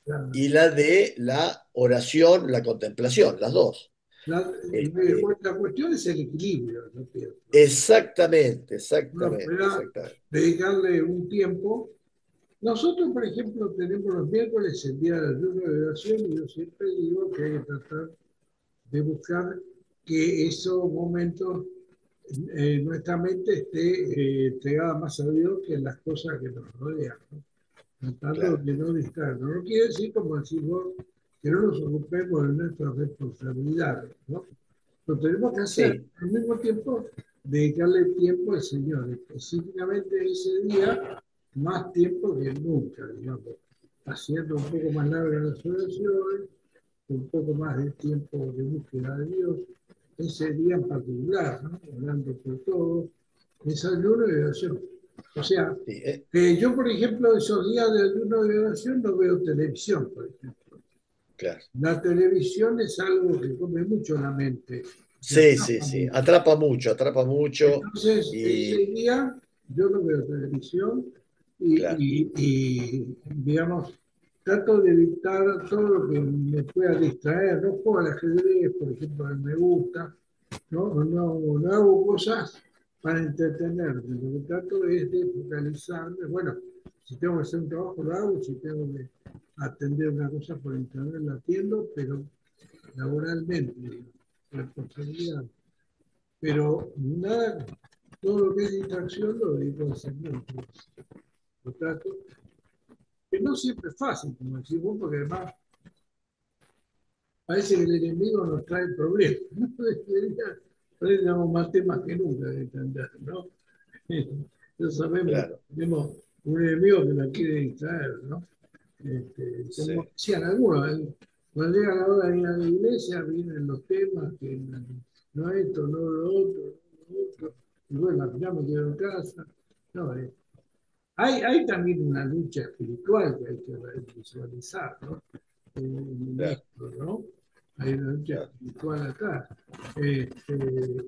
Claro. y la de la oración, la contemplación, las dos. Este, La cuestión es el equilibrio, yo pienso. exactamente, Uno exactamente, pueda exactamente. dedicarle un tiempo. Nosotros, por ejemplo, tenemos los miércoles el día del ayuno de oración y yo siempre digo que hay que tratar de buscar que esos momentos nuestra mente esté entregada más a Dios que en las cosas que nos rodean, ¿no? Tratando Claro, de no distraernos. No quiere decir, como decís vos, que no nos ocupemos de nuestras responsabilidades, ¿no? Lo tenemos que hacer sí, al mismo tiempo, dedicarle tiempo al Señor, específicamente ese día, más tiempo que nunca, digamos, haciendo un poco más largas las oraciones, un poco más de tiempo de búsqueda de Dios, ese día en particular, ¿no? Orando por todo, es ayuno y oración. O sea, sí, yo, por ejemplo, esos días de ayuno y oración no veo televisión, por ejemplo. claro. La televisión es algo que come mucho la mente, que Sí, sí, atrapa sí, mucho. atrapa mucho Entonces, ese y día yo no veo televisión claro, digamos, trato de evitar todo lo que me pueda distraer. No juego al ajedrez, por ejemplo, que me gusta, no hago cosas para entretenerme. Lo que trato es de focalizarme. Bueno, si tengo que hacer un trabajo, lo hago. Si tengo que atender una cosa por internet, la atiendo, pero laboralmente, responsabilidad. Pero nada, todo lo que es distracción lo dedico al Señor. Lo trato, que no siempre es fácil, como decís vos, porque además parece que el enemigo nos trae problemas. Hoy tenemos más temas que nunca de entender, ¿no? Ya sabemos que claro, tenemos un enemigo que nos quiere distraer, ¿no? Como sí, decían algunos, cuando llega la hora de ir a la iglesia, vienen los temas, que no esto, no lo otro, no lo otro, y bueno, al final me quedo en casa. No, hay también una lucha espiritual que hay que visualizar, ¿no? En claro, esto, ¿no? Hay una lucha claro. espiritual acá. Este,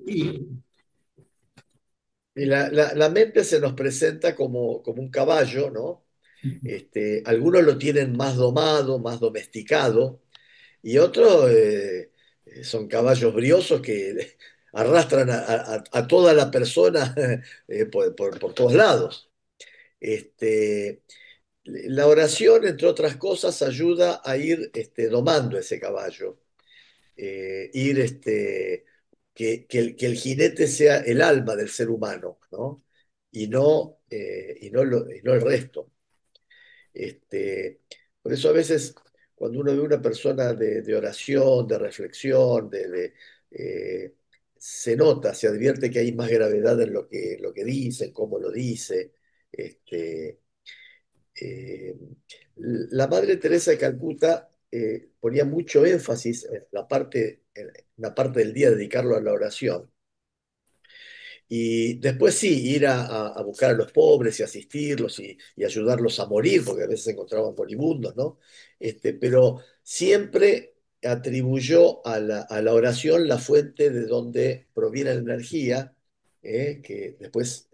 y Y la mente se nos presenta como un caballo, ¿no? Algunos lo tienen más domado, más domesticado, y otros son caballos briosos que arrastran a toda la persona por todos lados. Este, la oración, entre otras cosas, ayuda a ir domando ese caballo, ir que el jinete sea el alma del ser humano, ¿no? Y no el resto. Este, por eso a veces cuando uno ve una persona de oración, de reflexión, eh, se nota, se advierte que hay más gravedad en lo que dice, en cómo lo dice. Este, eh, la Madre Teresa de Calcuta ponía mucho énfasis en la parte del día dedicarlo a la oración. Y después sí, ir a buscar a los pobres y asistirlos y ayudarlos a morir, porque a veces se encontraban moribundos, ¿no? Pero siempre atribuyó a la oración la fuente de donde proviene la energía, que después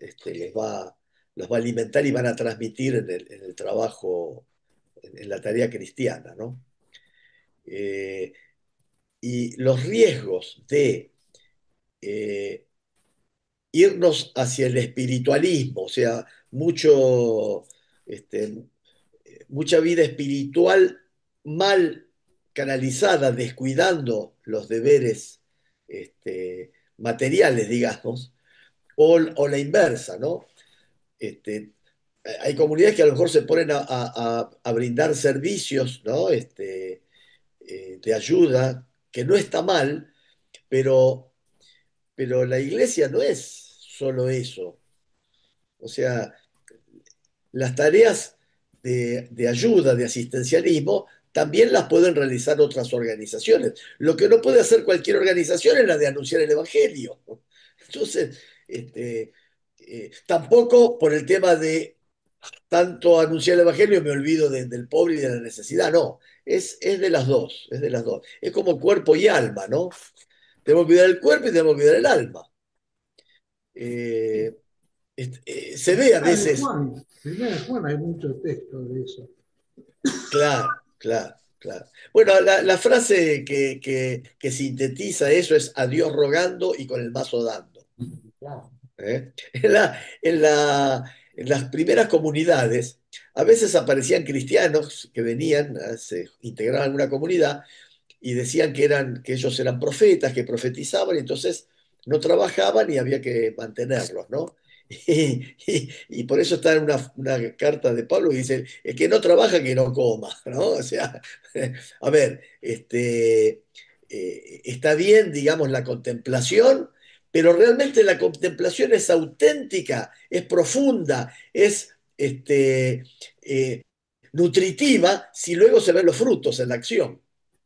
los va a alimentar y van a transmitir en el trabajo, en la tarea cristiana, ¿no? Eh, y los riesgos de eh, irnos hacia el espiritualismo, o sea, mucha vida espiritual mal canalizada, descuidando los deberes materiales, digamos, o la inversa, ¿no? Este, hay comunidades que a lo mejor se ponen a brindar servicios, ¿no? De ayuda, que no está mal, pero la iglesia no es solo eso. O sea, las tareas de ayuda, de asistencialismo, también las pueden realizar otras organizaciones. Lo que no puede hacer cualquier organización es la de anunciar el Evangelio. Entonces, tampoco por el tema de tanto anunciar el evangelio me olvido del pobre y de la necesidad. No, es de las dos, es de las dos. Es como cuerpo y alma, ¿no? Tenemos que cuidar el cuerpo y tenemos que cuidar el alma. Eh, Se ve a veces, Primera de Juan hay mucho texto de eso. claro, claro, claro. Bueno, la frase que sintetiza eso es a Dios rogando y con el mazo dando. Claro. ¿Eh? En las primeras comunidades, a veces aparecían cristianos que venían, se integraban en una comunidad y decían que ellos eran profetas, que profetizaban, y entonces no trabajaban y había que mantenerlos, ¿no? Y por eso está en una carta de Pablo que dice, el que no trabaja, que no coma, ¿no? O sea, a ver, está bien, digamos, la contemplación, pero realmente la contemplación es auténtica, es profunda, es nutritiva si luego se ven los frutos en la acción.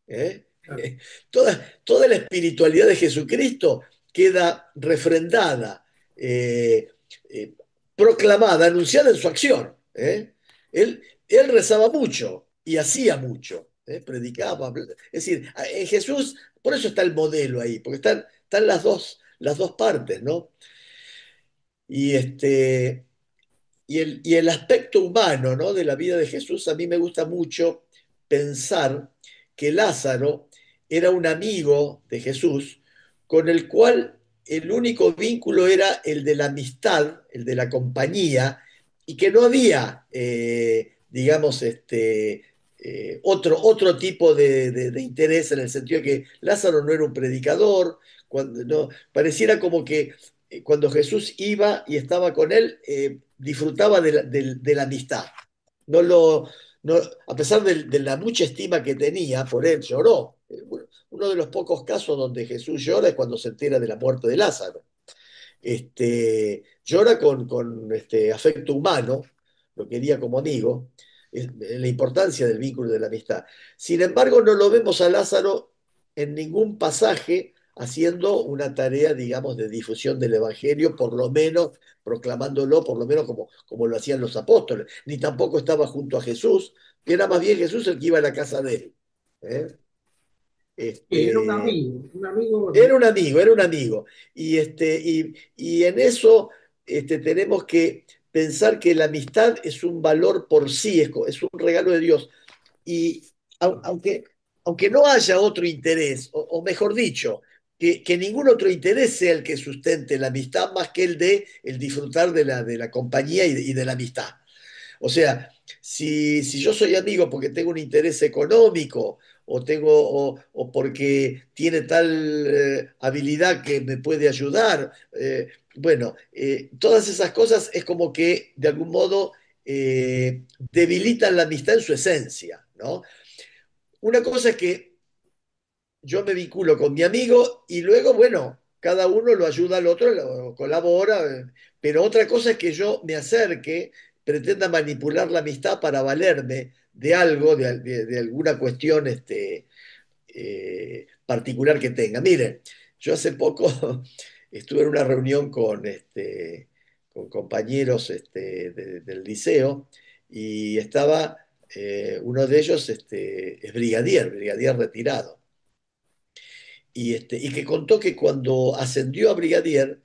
¿Eh? Claro. Toda la espiritualidad de Jesucristo queda refrendada, eh, eh, proclamada, anunciada en su acción. ¿Eh? Él rezaba mucho y hacía mucho, ¿eh? Predicaba. Es decir, en Jesús, por eso está el modelo ahí, porque están las dos partes, ¿no? Y y el aspecto humano, ¿no? De la vida de Jesús, a mí me gusta mucho pensar que Lázaro era un amigo de Jesús con el cual el único vínculo era el de la amistad, el de la compañía, y que no había, digamos, otro tipo de interés en el sentido de que Lázaro no era un predicador, no, pareciera como que cuando Jesús iba y estaba con él, disfrutaba de la amistad. No lo, no, a pesar de la mucha estima que tenía por él, lloró. Uno de los pocos casos donde Jesús llora es cuando se entera de la muerte de Lázaro. Llora con afecto humano, lo quería como amigo, la importancia del vínculo de la amistad. Sin embargo, no lo vemos a Lázaro en ningún pasaje haciendo una tarea, digamos, de difusión del Evangelio, por lo menos proclamándolo, por lo menos como lo hacían los apóstoles, ni tampoco estaba junto a Jesús, que era más bien Jesús el que iba a la casa de él. ¿Eh? Era Este, un amigo, Era un amigo, era un amigo. Y en eso tenemos que pensar que la amistad es un valor por sí, es un regalo de Dios. Y aunque no haya otro interés, o mejor dicho, que ningún otro interés sea el que sustente la amistad más que el de el disfrutar de la compañía y de la amistad. O sea, si yo soy amigo porque tengo un interés económico o porque tiene tal habilidad que me puede ayudar, bueno, todas esas cosas es como que de algún modo debilitan la amistad en su esencia, ¿no? Una cosa es que yo me vinculo con mi amigo y luego, bueno, cada uno lo ayuda al otro, lo colabora, pero otra cosa es que yo me acerque, pretenda manipular la amistad para valerme de algo, de alguna cuestión particular que tenga. Miren, yo hace poco estuve en una reunión con compañeros del liceo y estaba uno de ellos es brigadier retirado y que contó que cuando ascendió a brigadier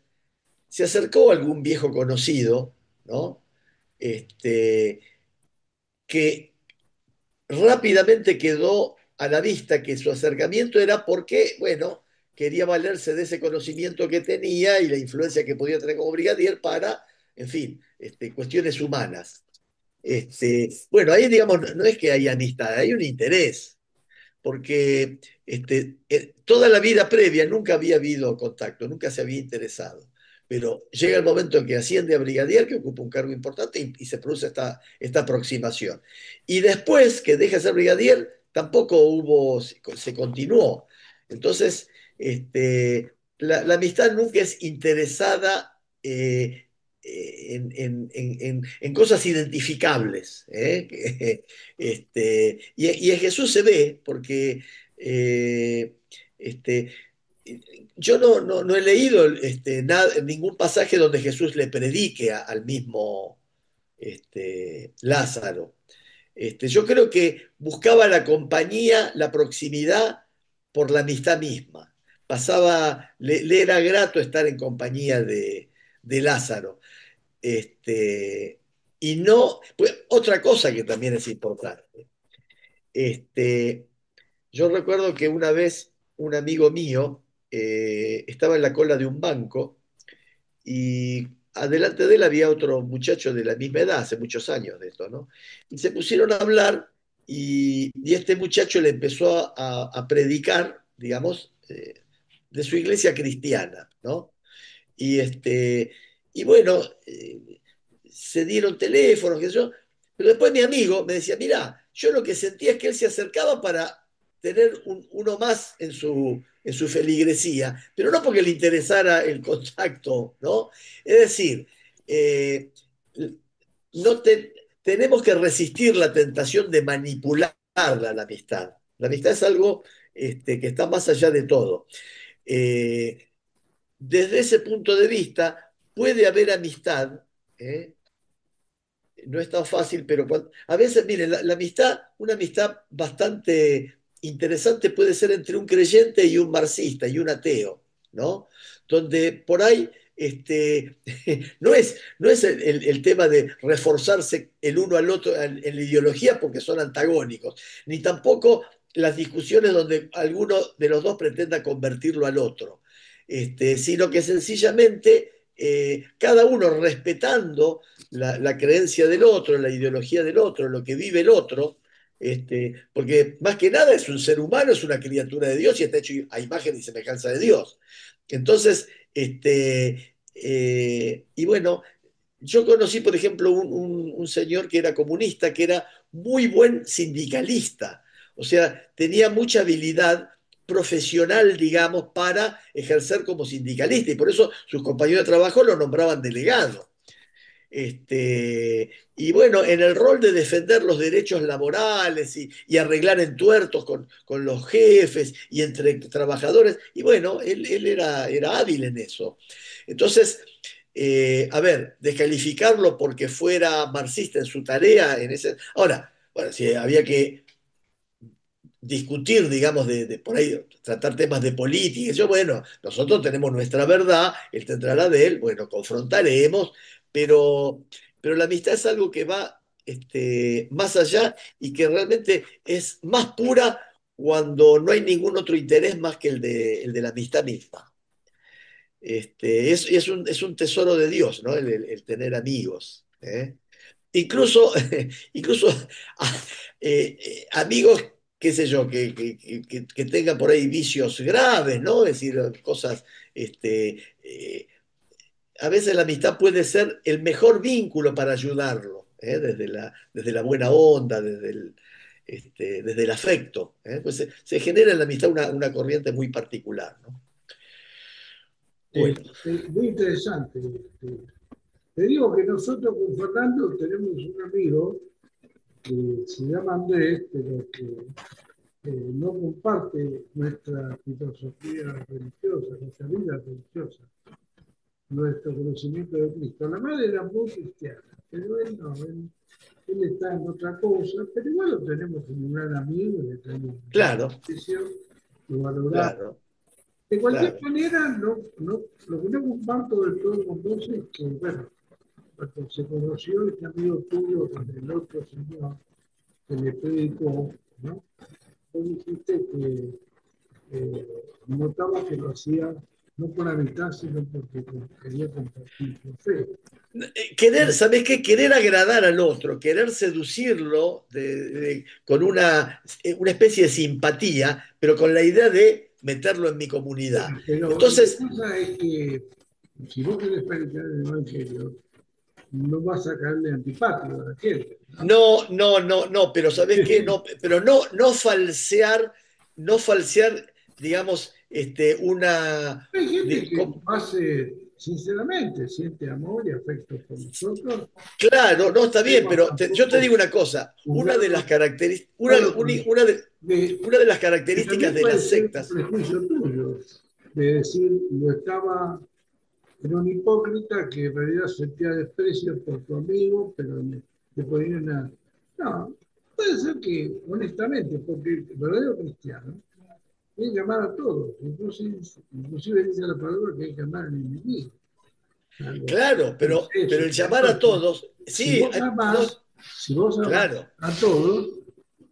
se acercó a algún viejo conocido, ¿no? Este, que rápidamente quedó a la vista que su acercamiento era porque, bueno, quería valerse de ese conocimiento que tenía y la influencia que podía tener como brigadier para, en fin, cuestiones humanas. Bueno, ahí digamos, no es que haya amistad, hay un interés porque toda la vida previa nunca había habido contacto, nunca se había interesado. Pero llega el momento en que asciende a brigadier, que ocupa un cargo importante, y se produce esta aproximación. Y después que deja de ser brigadier, tampoco se continuó. Entonces, la amistad nunca es interesada en cosas identificables. ¿Eh? Y en Jesús se ve, porque eh, este, yo no he leído ningún pasaje donde Jesús le predique al mismo, Lázaro. Yo creo que buscaba la compañía, la proximidad por la amistad misma. Le era grato estar en compañía de Lázaro. Y no, pues, otra cosa que también es importante. Este, yo recuerdo que una vez un amigo mío estaba en la cola de un banco y adelante de él había otro muchacho de la misma edad, hace muchos años de esto, ¿no? Y se pusieron a hablar y este muchacho le empezó a predicar, digamos, de su iglesia cristiana, ¿no? Y, y bueno, se dieron teléfonos, qué sé yo, pero después mi amigo me decía, mira, yo lo que sentía es que él se acercaba para tener uno más en su feligresía, pero no porque le interesara el contacto, ¿no? Es decir, no tenemos que resistir la tentación de manipular la amistad. La amistad es algo que está más allá de todo. Eh, Desde ese punto de vista, puede haber amistad, ¿eh? No es tan fácil, pero a veces, miren, la amistad, una amistad bastante interesante puede ser entre un creyente y un marxista y un ateo, ¿no? Donde por ahí no es el tema de reforzarse el uno al otro en la ideología porque son antagónicos, ni tampoco las discusiones donde alguno de los dos pretenda convertirlo al otro, sino que sencillamente cada uno respetando la creencia del otro, la ideología del otro, lo que vive el otro, porque más que nada es un ser humano, es una criatura de Dios y está hecho a imagen y semejanza de Dios. Entonces, y bueno, yo conocí, por ejemplo, un señor que era comunista, que era muy buen sindicalista, o sea, tenía mucha habilidad profesional, digamos, para ejercer como sindicalista, y por eso sus compañeros de trabajo lo nombraban delegado. Y bueno, en el rol de defender los derechos laborales y arreglar entuertos con los jefes y entre trabajadores, y bueno, él era hábil en eso. Entonces, a ver, descalificarlo porque fuera marxista en su tarea, en ese... Ahora, bueno, si había que discutir, digamos, de por ahí, tratar temas de política. Yo, bueno, nosotros tenemos nuestra verdad, él tendrá la de él, bueno, confrontaremos, pero la amistad es algo que va más allá y que realmente es más pura cuando no hay ningún otro interés más que el de la amistad misma. Es un tesoro de Dios, ¿no? El tener amigos. ¿Eh? Incluso, incluso amigos, qué sé yo, que tengan por ahí vicios graves, ¿no? Es decir, cosas, a veces la amistad puede ser el mejor vínculo para ayudarlo, ¿eh? Desde la buena onda, desde el afecto, ¿eh? Pues se genera en la amistad una corriente muy particular, ¿no? Bueno, Muy interesante. Te digo que nosotros con Fernando tenemos un amigo que se llama Andrés, pero que no comparte nuestra filosofía religiosa, nuestra vida religiosa, nuestro conocimiento de Cristo. La madre era muy cristiana, pero él no, él está en otra cosa, pero igual lo tenemos como un gran amigo, le tenemos una claro, aprecio, lo valoramos. claro, De cualquier claro. manera, lo que no comparto del todo con vos es que, bueno, cuando se conoció este amigo tuyo con el otro señor que le predicó, ¿no? Vos dijiste que notaba que lo hacía no por amistad, sino porque quería compartir su fe. Querer, ¿sabes qué? Querer agradar al otro, querer seducirlo con una especie de simpatía, pero con la idea de meterlo en mi comunidad. Pero lo que Entonces, pasa es que si vos querés predicar el Evangelio, no vas a caerle antipático a la gente, ¿no? no, pero ¿sabes qué? No, pero no falsear, digamos, una... Hay gente de- que com- lo hace sinceramente, siente amor y afecto por nosotros. claro, no está bien, Debemos pero yo te tampoco digo una cosa, juzgarlo, una de las que características también de puede las ser un sectas. prejuicio tuyo, de decir, lo estaba Era un hipócrita que en realidad sentía desprecio por tu amigo, pero le ponía una... No, puede ser que, honestamente, porque el verdadero cristiano tiene que amar a todos, inclusive dice la palabra que hay que amar al enemigo. Algo. Claro, pero Eso. el llamar a Entonces, todos, si sí, vos amás, si vos amás claro, a todos,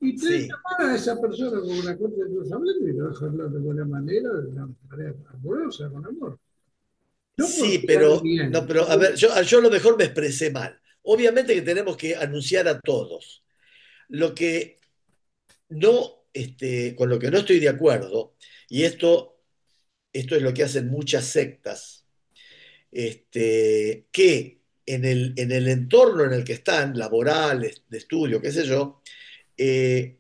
y tenés que sí, amar a esa persona como una cosa que estás hablando y lo vas a hablar de buena manera, de una manera amorosa, con amor. No sí, por quedar pero, no, bien. pero a ver, yo a lo mejor me expresé mal. Obviamente que tenemos que anunciar a todos. Lo que no, con lo que no estoy de acuerdo, y esto es lo que hacen muchas sectas, que en el entorno en el que están, laborales, de estudio, qué sé yo, eh,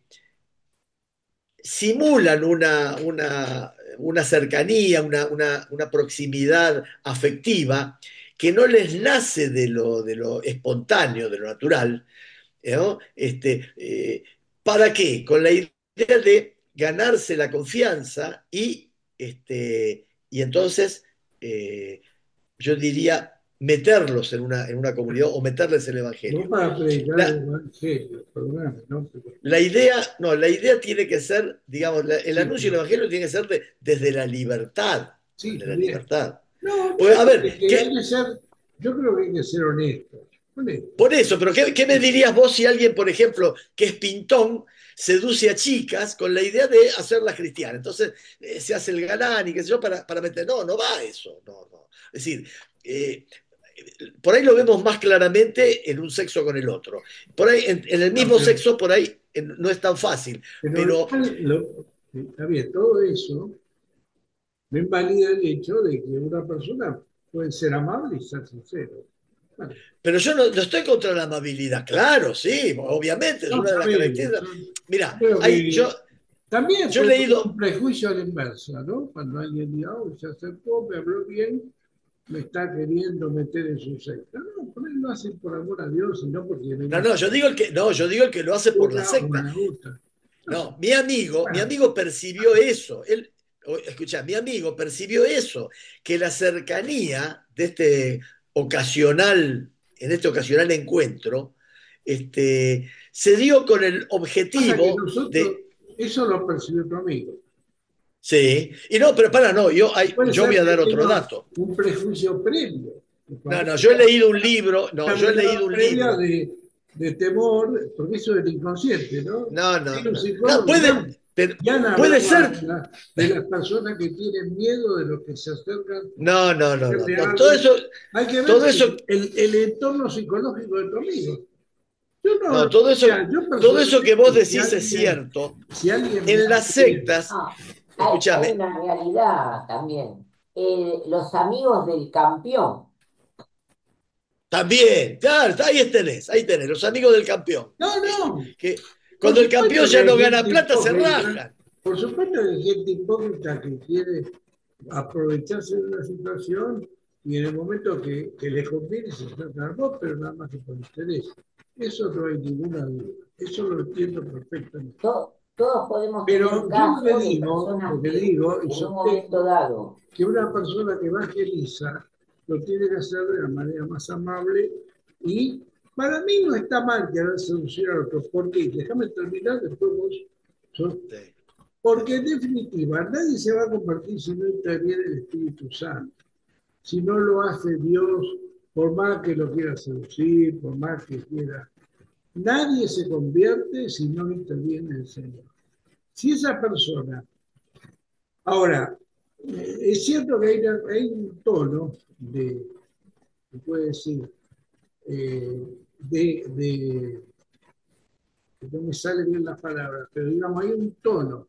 simulan una cercanía, una proximidad afectiva que no les nace de lo espontáneo, de lo natural, ¿no? ¿Para qué? Con la idea de ganarse la confianza y entonces yo diría meterlos en una comunidad o meterles el No evangelio. para predicar el La, evangelio, perdóname, ¿no? Pero, la idea, no, la idea tiene que ser, digamos, el sí, anuncio del pero, evangelio tiene que ser desde la libertad, sí, desde está la bien. libertad. No, Porque, a ver, que hay que ser, yo creo que hay que ser honesto. Honesto. por eso, pero ¿qué me dirías vos si alguien, por ejemplo, que es pintón, seduce a chicas con la idea de hacerlas cristianas? Entonces se hace el galán y qué sé yo para meter. No, no va eso. No, no. Es decir, eh, por ahí lo vemos más claramente en un sexo con el otro. Por ahí, en el No, mismo sexo, por ahí no es tan fácil. pero Pero igual está bien, todo eso no invalida el hecho de que una persona puede ser amable y ser sincero. Bueno, Pero yo no estoy contra la amabilidad, claro, sí, obviamente, es no, una de está las bien. características. Mira, Creo que también yo he puede tener un leído, prejuicio a la inversa, ¿no? Cuando alguien dice, oh, se acercó, me habló bien, me está queriendo meter en su secta. No, por ahí lo hacen por amor a Dios y no porque no, venga no, yo digo el que, no, yo digo el que lo hace por la o secta. me gusta. No sé. No, mi Bueno, amigo percibió eso. Escucha, mi amigo percibió eso, que la cercanía de en este ocasional encuentro, se dio con el pasa que objetivo nosotros, de. eso lo percibió tu amigo. Sí, y no, pero para, no, Puede yo voy ser a que dar otro tenga dato. un prejuicio previo. No, no, yo he leído un libro, no, Una yo he mirada leído un previa libro. de temor, porque eso es el inconsciente, ¿no? No, no, Hay un no. No, psicólogo pero y han puede hablado ser. de las personas que tienen miedo de los que se acercan No, no, a no, no, hacerle no. Todo algo. eso, Hay que ver todo eso, el entorno psicológico de tu amigo. Yo no, no, mira, yo todo eso que vos personalmente, decís es cierto. si alguien me En las hace, sectas, Ah, hay escúchame, una realidad también. Los amigos del campeón. también, claro, ahí tenés, los amigos del campeón. no, ¿Viste? no, Que por cuando el campeón supuesto que ya hay no gente gana plata, se hipócrita, rajan. por supuesto que hay gente hipócrita que quiere aprovecharse de una situación y en el momento que le conviene se acerca a vos, pero nada más que por interés. Eso no hay ninguna duda, eso lo entiendo perfectamente. Todos podemos tener Pero yo casos de lo personas que que digo y en un momento sostengo dado, que una persona que evangeliza lo tiene que hacer de la manera más amable y para mí no está mal querer seducir a otros. ¿Por qué? Déjame terminar, después vos. Sí, sí, Porque en definitiva nadie se va a convertir si no interviene el Espíritu Santo. Si no lo hace Dios, por más que lo quiera seducir, por más que quiera. Nadie se convierte si no interviene el Señor. Si esa persona. Ahora, es cierto que hay un tono se puede decir, de, no me sale bien las palabras, pero digamos, hay un tono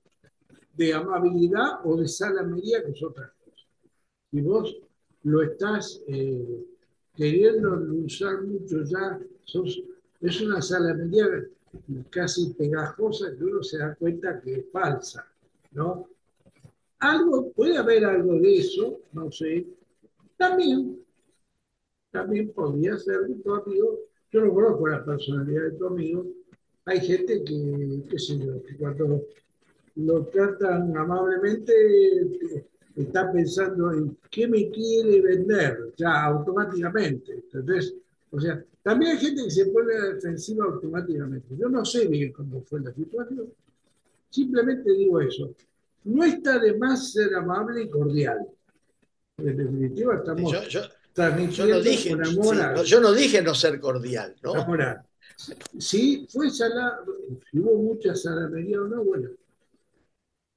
de amabilidad o de salamería que es otra cosa. Si vos lo estás queriendo usar mucho ya, es una salamería casi pegajosa que uno se da cuenta que es falsa, ¿no? Algo, puede haber algo de eso, no sé. También, también podría ser de tu amigo. Yo no conozco la personalidad de tu amigo. Hay gente que, qué sé yo, que cuando lo tratan amablemente, está pensando en qué me quiere vender, ya automáticamente. Entonces, o sea, también hay gente que se pone a la defensiva automáticamente. Yo no sé bien cómo fue la situación, simplemente digo eso. No está de más ser amable y cordial. En definitiva, Sí, estamos yo no transmitiendo con dije, amor sí, a no, yo no dije no ser cordial, ¿no? amor. Si fue salado, si hubo mucha salamería o no, bueno,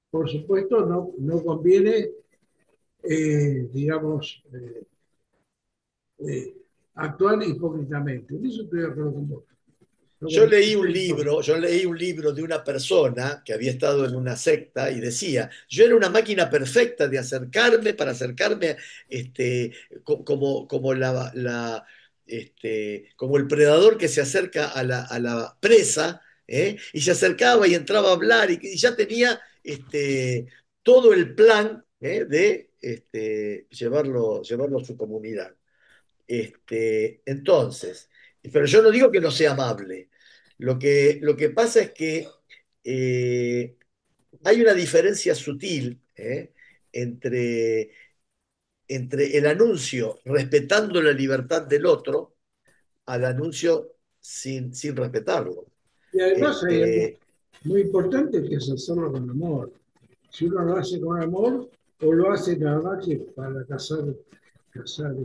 por supuesto no conviene, digamos, eh, actuar hipócritamente. En eso estoy de acuerdo con vos. No conviene Yo leí un libro de una persona que había estado en una secta y decía, yo era una máquina perfecta de acercarme para acercarme como como el predador que se acerca a la presa, ¿eh? Y se acercaba y entraba a hablar y ya tenía todo el plan, ¿eh? De llevarlo a su comunidad. Entonces, pero yo no digo que no sea amable. Lo que pasa es que eh, hay una diferencia sutil, entre, entre el anuncio respetando la libertad del otro al anuncio sin respetarlo. y además hay algo Este, muy importante que es hacerlo con amor. Si uno lo hace con amor o lo hace nada más que para casar.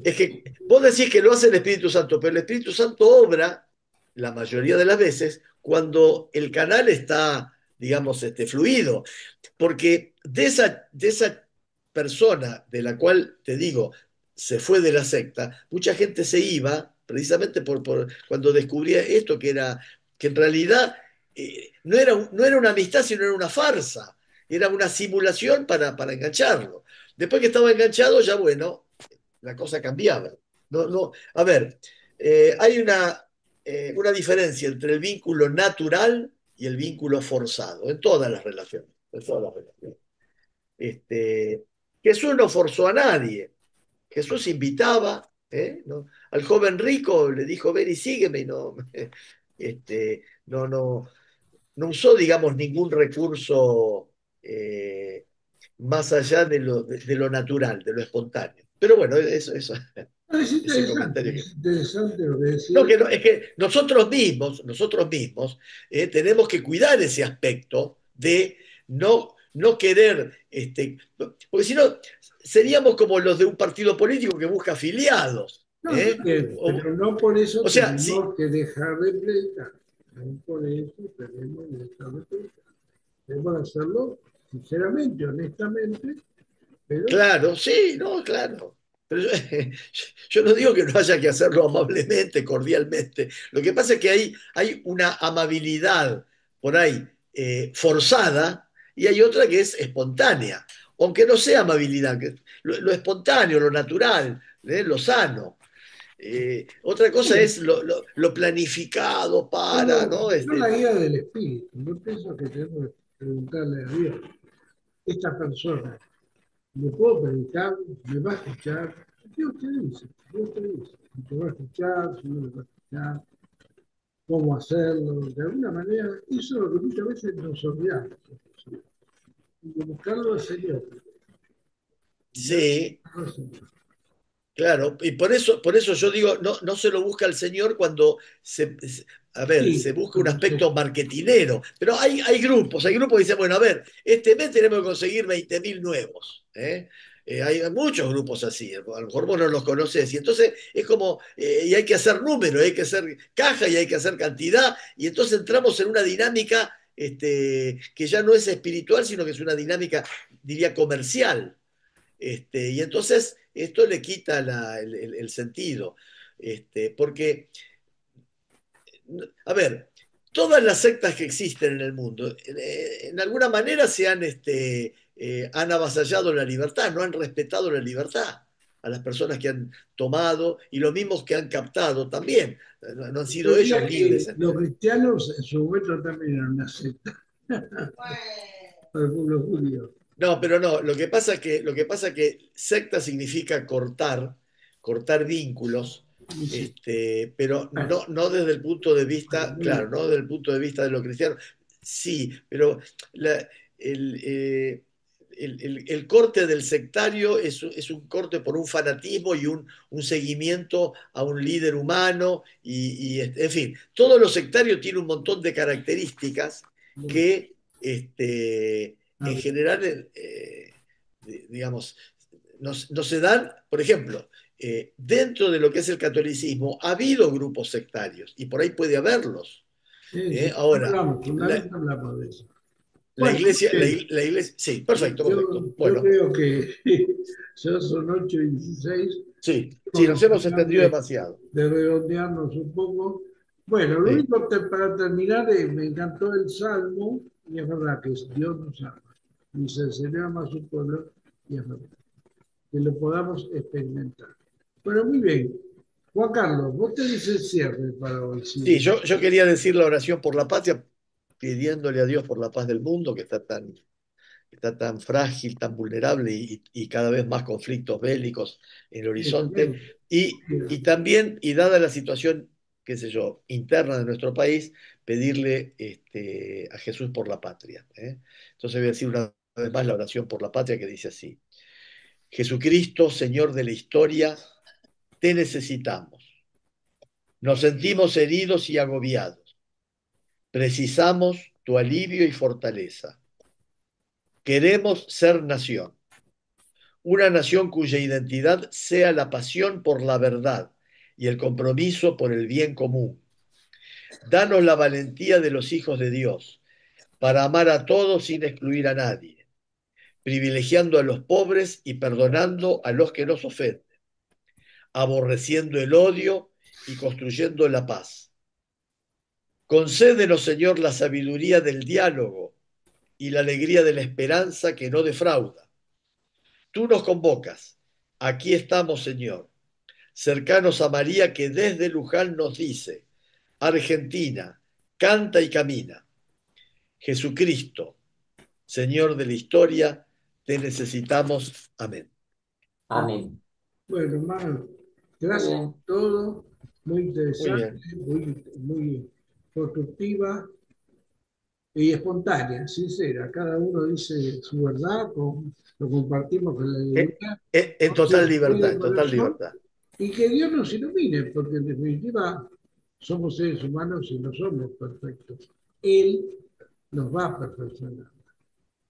Es que vos decís que lo hace el Espíritu Santo, pero el Espíritu Santo obra la mayoría de las veces cuando el canal está, digamos, fluido. Porque de esa persona de la cual te digo se fue de la secta, mucha gente se iba precisamente cuando descubría esto, que en realidad no era una amistad, sino era una farsa, era una simulación para engancharlo. Después que estaba enganchado, ya bueno, la cosa cambiaba. No, no, a ver, hay una diferencia entre el vínculo natural y el vínculo forzado, en todas las relaciones. En todas las relaciones. Jesús no forzó a nadie. Jesús invitaba, ¿no? Al joven rico le dijo, ven y sígueme, y no, no, no usó, digamos, ningún recurso más allá de lo natural, de lo espontáneo. Pero bueno, No, ese comentario es interesante lo que no, decís. es que nosotros mismos tenemos que cuidar ese aspecto de no querer, porque si no, seríamos como los de un partido político que busca afiliados. No, está bien, pero no por eso O sea, tenemos que dejar de predicar. No por eso tenemos que dejar de predicar. Debemos hacerlo sinceramente, honestamente, pero claro, sí, no, claro. Pero yo no digo que no haya que hacerlo amablemente, cordialmente. Lo que pasa es que hay una amabilidad por ahí forzada y hay otra que es espontánea. Aunque no sea amabilidad, lo espontáneo, lo natural, lo sano. Otra cosa es lo planificado para, ¿no? son la guía del espíritu. No pienso que tenemos que preguntarle a Dios, esta persona, ¿le puedo predicar? ¿Me va a escuchar? Dios te dice, Dios te dice. Si te va a escuchar, si no le va a escuchar, cómo hacerlo. De alguna manera, eso es lo que muchas veces nos olvidamos. De buscarlo al Señor. Sí, Al Señor. claro, y por eso yo digo, no se lo busca el Señor cuando a ver, Sí, se busca un como se, aspecto marketinero. Pero hay grupos que dicen, bueno, a ver, este mes tenemos que conseguir 20.000 nuevos. Hay muchos grupos así, a lo mejor vos no los conocés. Y entonces es como, y hay que hacer números, hay que hacer caja y hay que hacer cantidad. Y entonces entramos en una dinámica que ya no es espiritual, sino que es una dinámica, diría, comercial. Y entonces esto le quita el sentido. Porque, a ver, todas las sectas que existen en el mundo, en alguna manera han avasallado la libertad, no han respetado la libertad a las personas que han tomado y los mismos que han captado también. No han yo sido ellos diría libres. que los cristianos en su momento también eran una secta para el pueblo judío. No, pero no, lo que pasa es que secta significa cortar vínculos, Dice, pero bueno, no desde el punto de vista, muy claro, bien. no desde el punto de vista de lo cristiano. Sí, pero la- el, el corte del sectario es un corte por un fanatismo y un seguimiento a un líder humano, en fin, todo lo sectario tiene un montón de características Bueno, que a en ver, general, digamos, no se dan, por ejemplo, dentro de lo que es el catolicismo, ha habido grupos sectarios y por ahí puede haberlos. sí, Ahora, hablamos, una la, vez hablamos de eso. la Bueno, muy iglesia, bien. la iglesia, sí, perfecto, perfecto. Yo Bueno, creo que ya son 8:16. sí, sí, Vamos nos a hemos tratar extendido demasiado. de redondearnos un poco. Bueno, lo Sí, único para terminar, me encantó el Salmo, y es verdad que Dios nos ama. Dice, el Señor ama a su pueblo, y es verdad, que lo podamos experimentar. Bueno, muy bien. Juan Carlos, vos te dices cierre para hoy, sí, sí. yo quería decir la oración por la patria, pidiéndole a Dios por la paz del mundo, está tan frágil, tan vulnerable y cada vez más conflictos bélicos en el horizonte. Bien, Y también, y dada la situación, qué sé yo, interna de nuestro país, pedirle a Jesús por la patria. Entonces voy a decir una vez más la oración por la patria que dice así. Jesucristo, Señor de la historia, te necesitamos. Nos sentimos heridos y agobiados. Precisamos tu alivio y fortaleza. Queremos ser nación, una nación cuya identidad sea la pasión por la verdad y el compromiso por el bien común. Danos la valentía de los hijos de Dios para amar a todos sin excluir a nadie, privilegiando a los pobres y perdonando a los que nos ofenden, aborreciendo el odio y construyendo la paz. Concédenos, Señor, la sabiduría del diálogo y la alegría de la esperanza que no defrauda. Tú nos convocas. Aquí estamos, Señor, cercanos a María que desde Luján nos dice, Argentina, canta y camina. Jesucristo, Señor de la historia, te necesitamos. Amén. Amén. bueno, hermano, Muy gracias bien. por todo. Muy Muy interesante, bien. muy constructiva y espontánea, sincera. Cada uno dice su verdad, lo compartimos con la alegría, En con total sinceridad libertad, de en total corazón, libertad. y que Dios nos ilumine, porque en definitiva somos seres humanos y no somos perfectos. Él nos va a perfeccionar.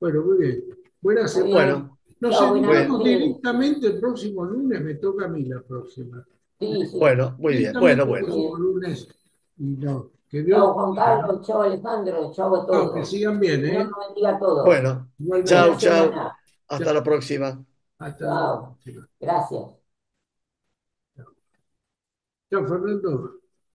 Bueno, muy bien. Buena Muy semana. bien. Bueno, Nos Chao, buenas bueno, encontramos noches. directamente el próximo lunes, me toca a mí la próxima. Sí, sí. bueno, muy bien. Bueno, Directamente el bueno. próximo Bien. lunes. Y no, que Dios Chao, Juan Carlos. Chao, Alejandro. Chao a chao, que todos. sigan bien, Señor ¿eh? nos bendiga a todos. Bueno, Igualmente. Buena chau, chau. semana. Hasta Chao. la próxima. Hasta la Chao. próxima. Gracias. Chao, Fernando.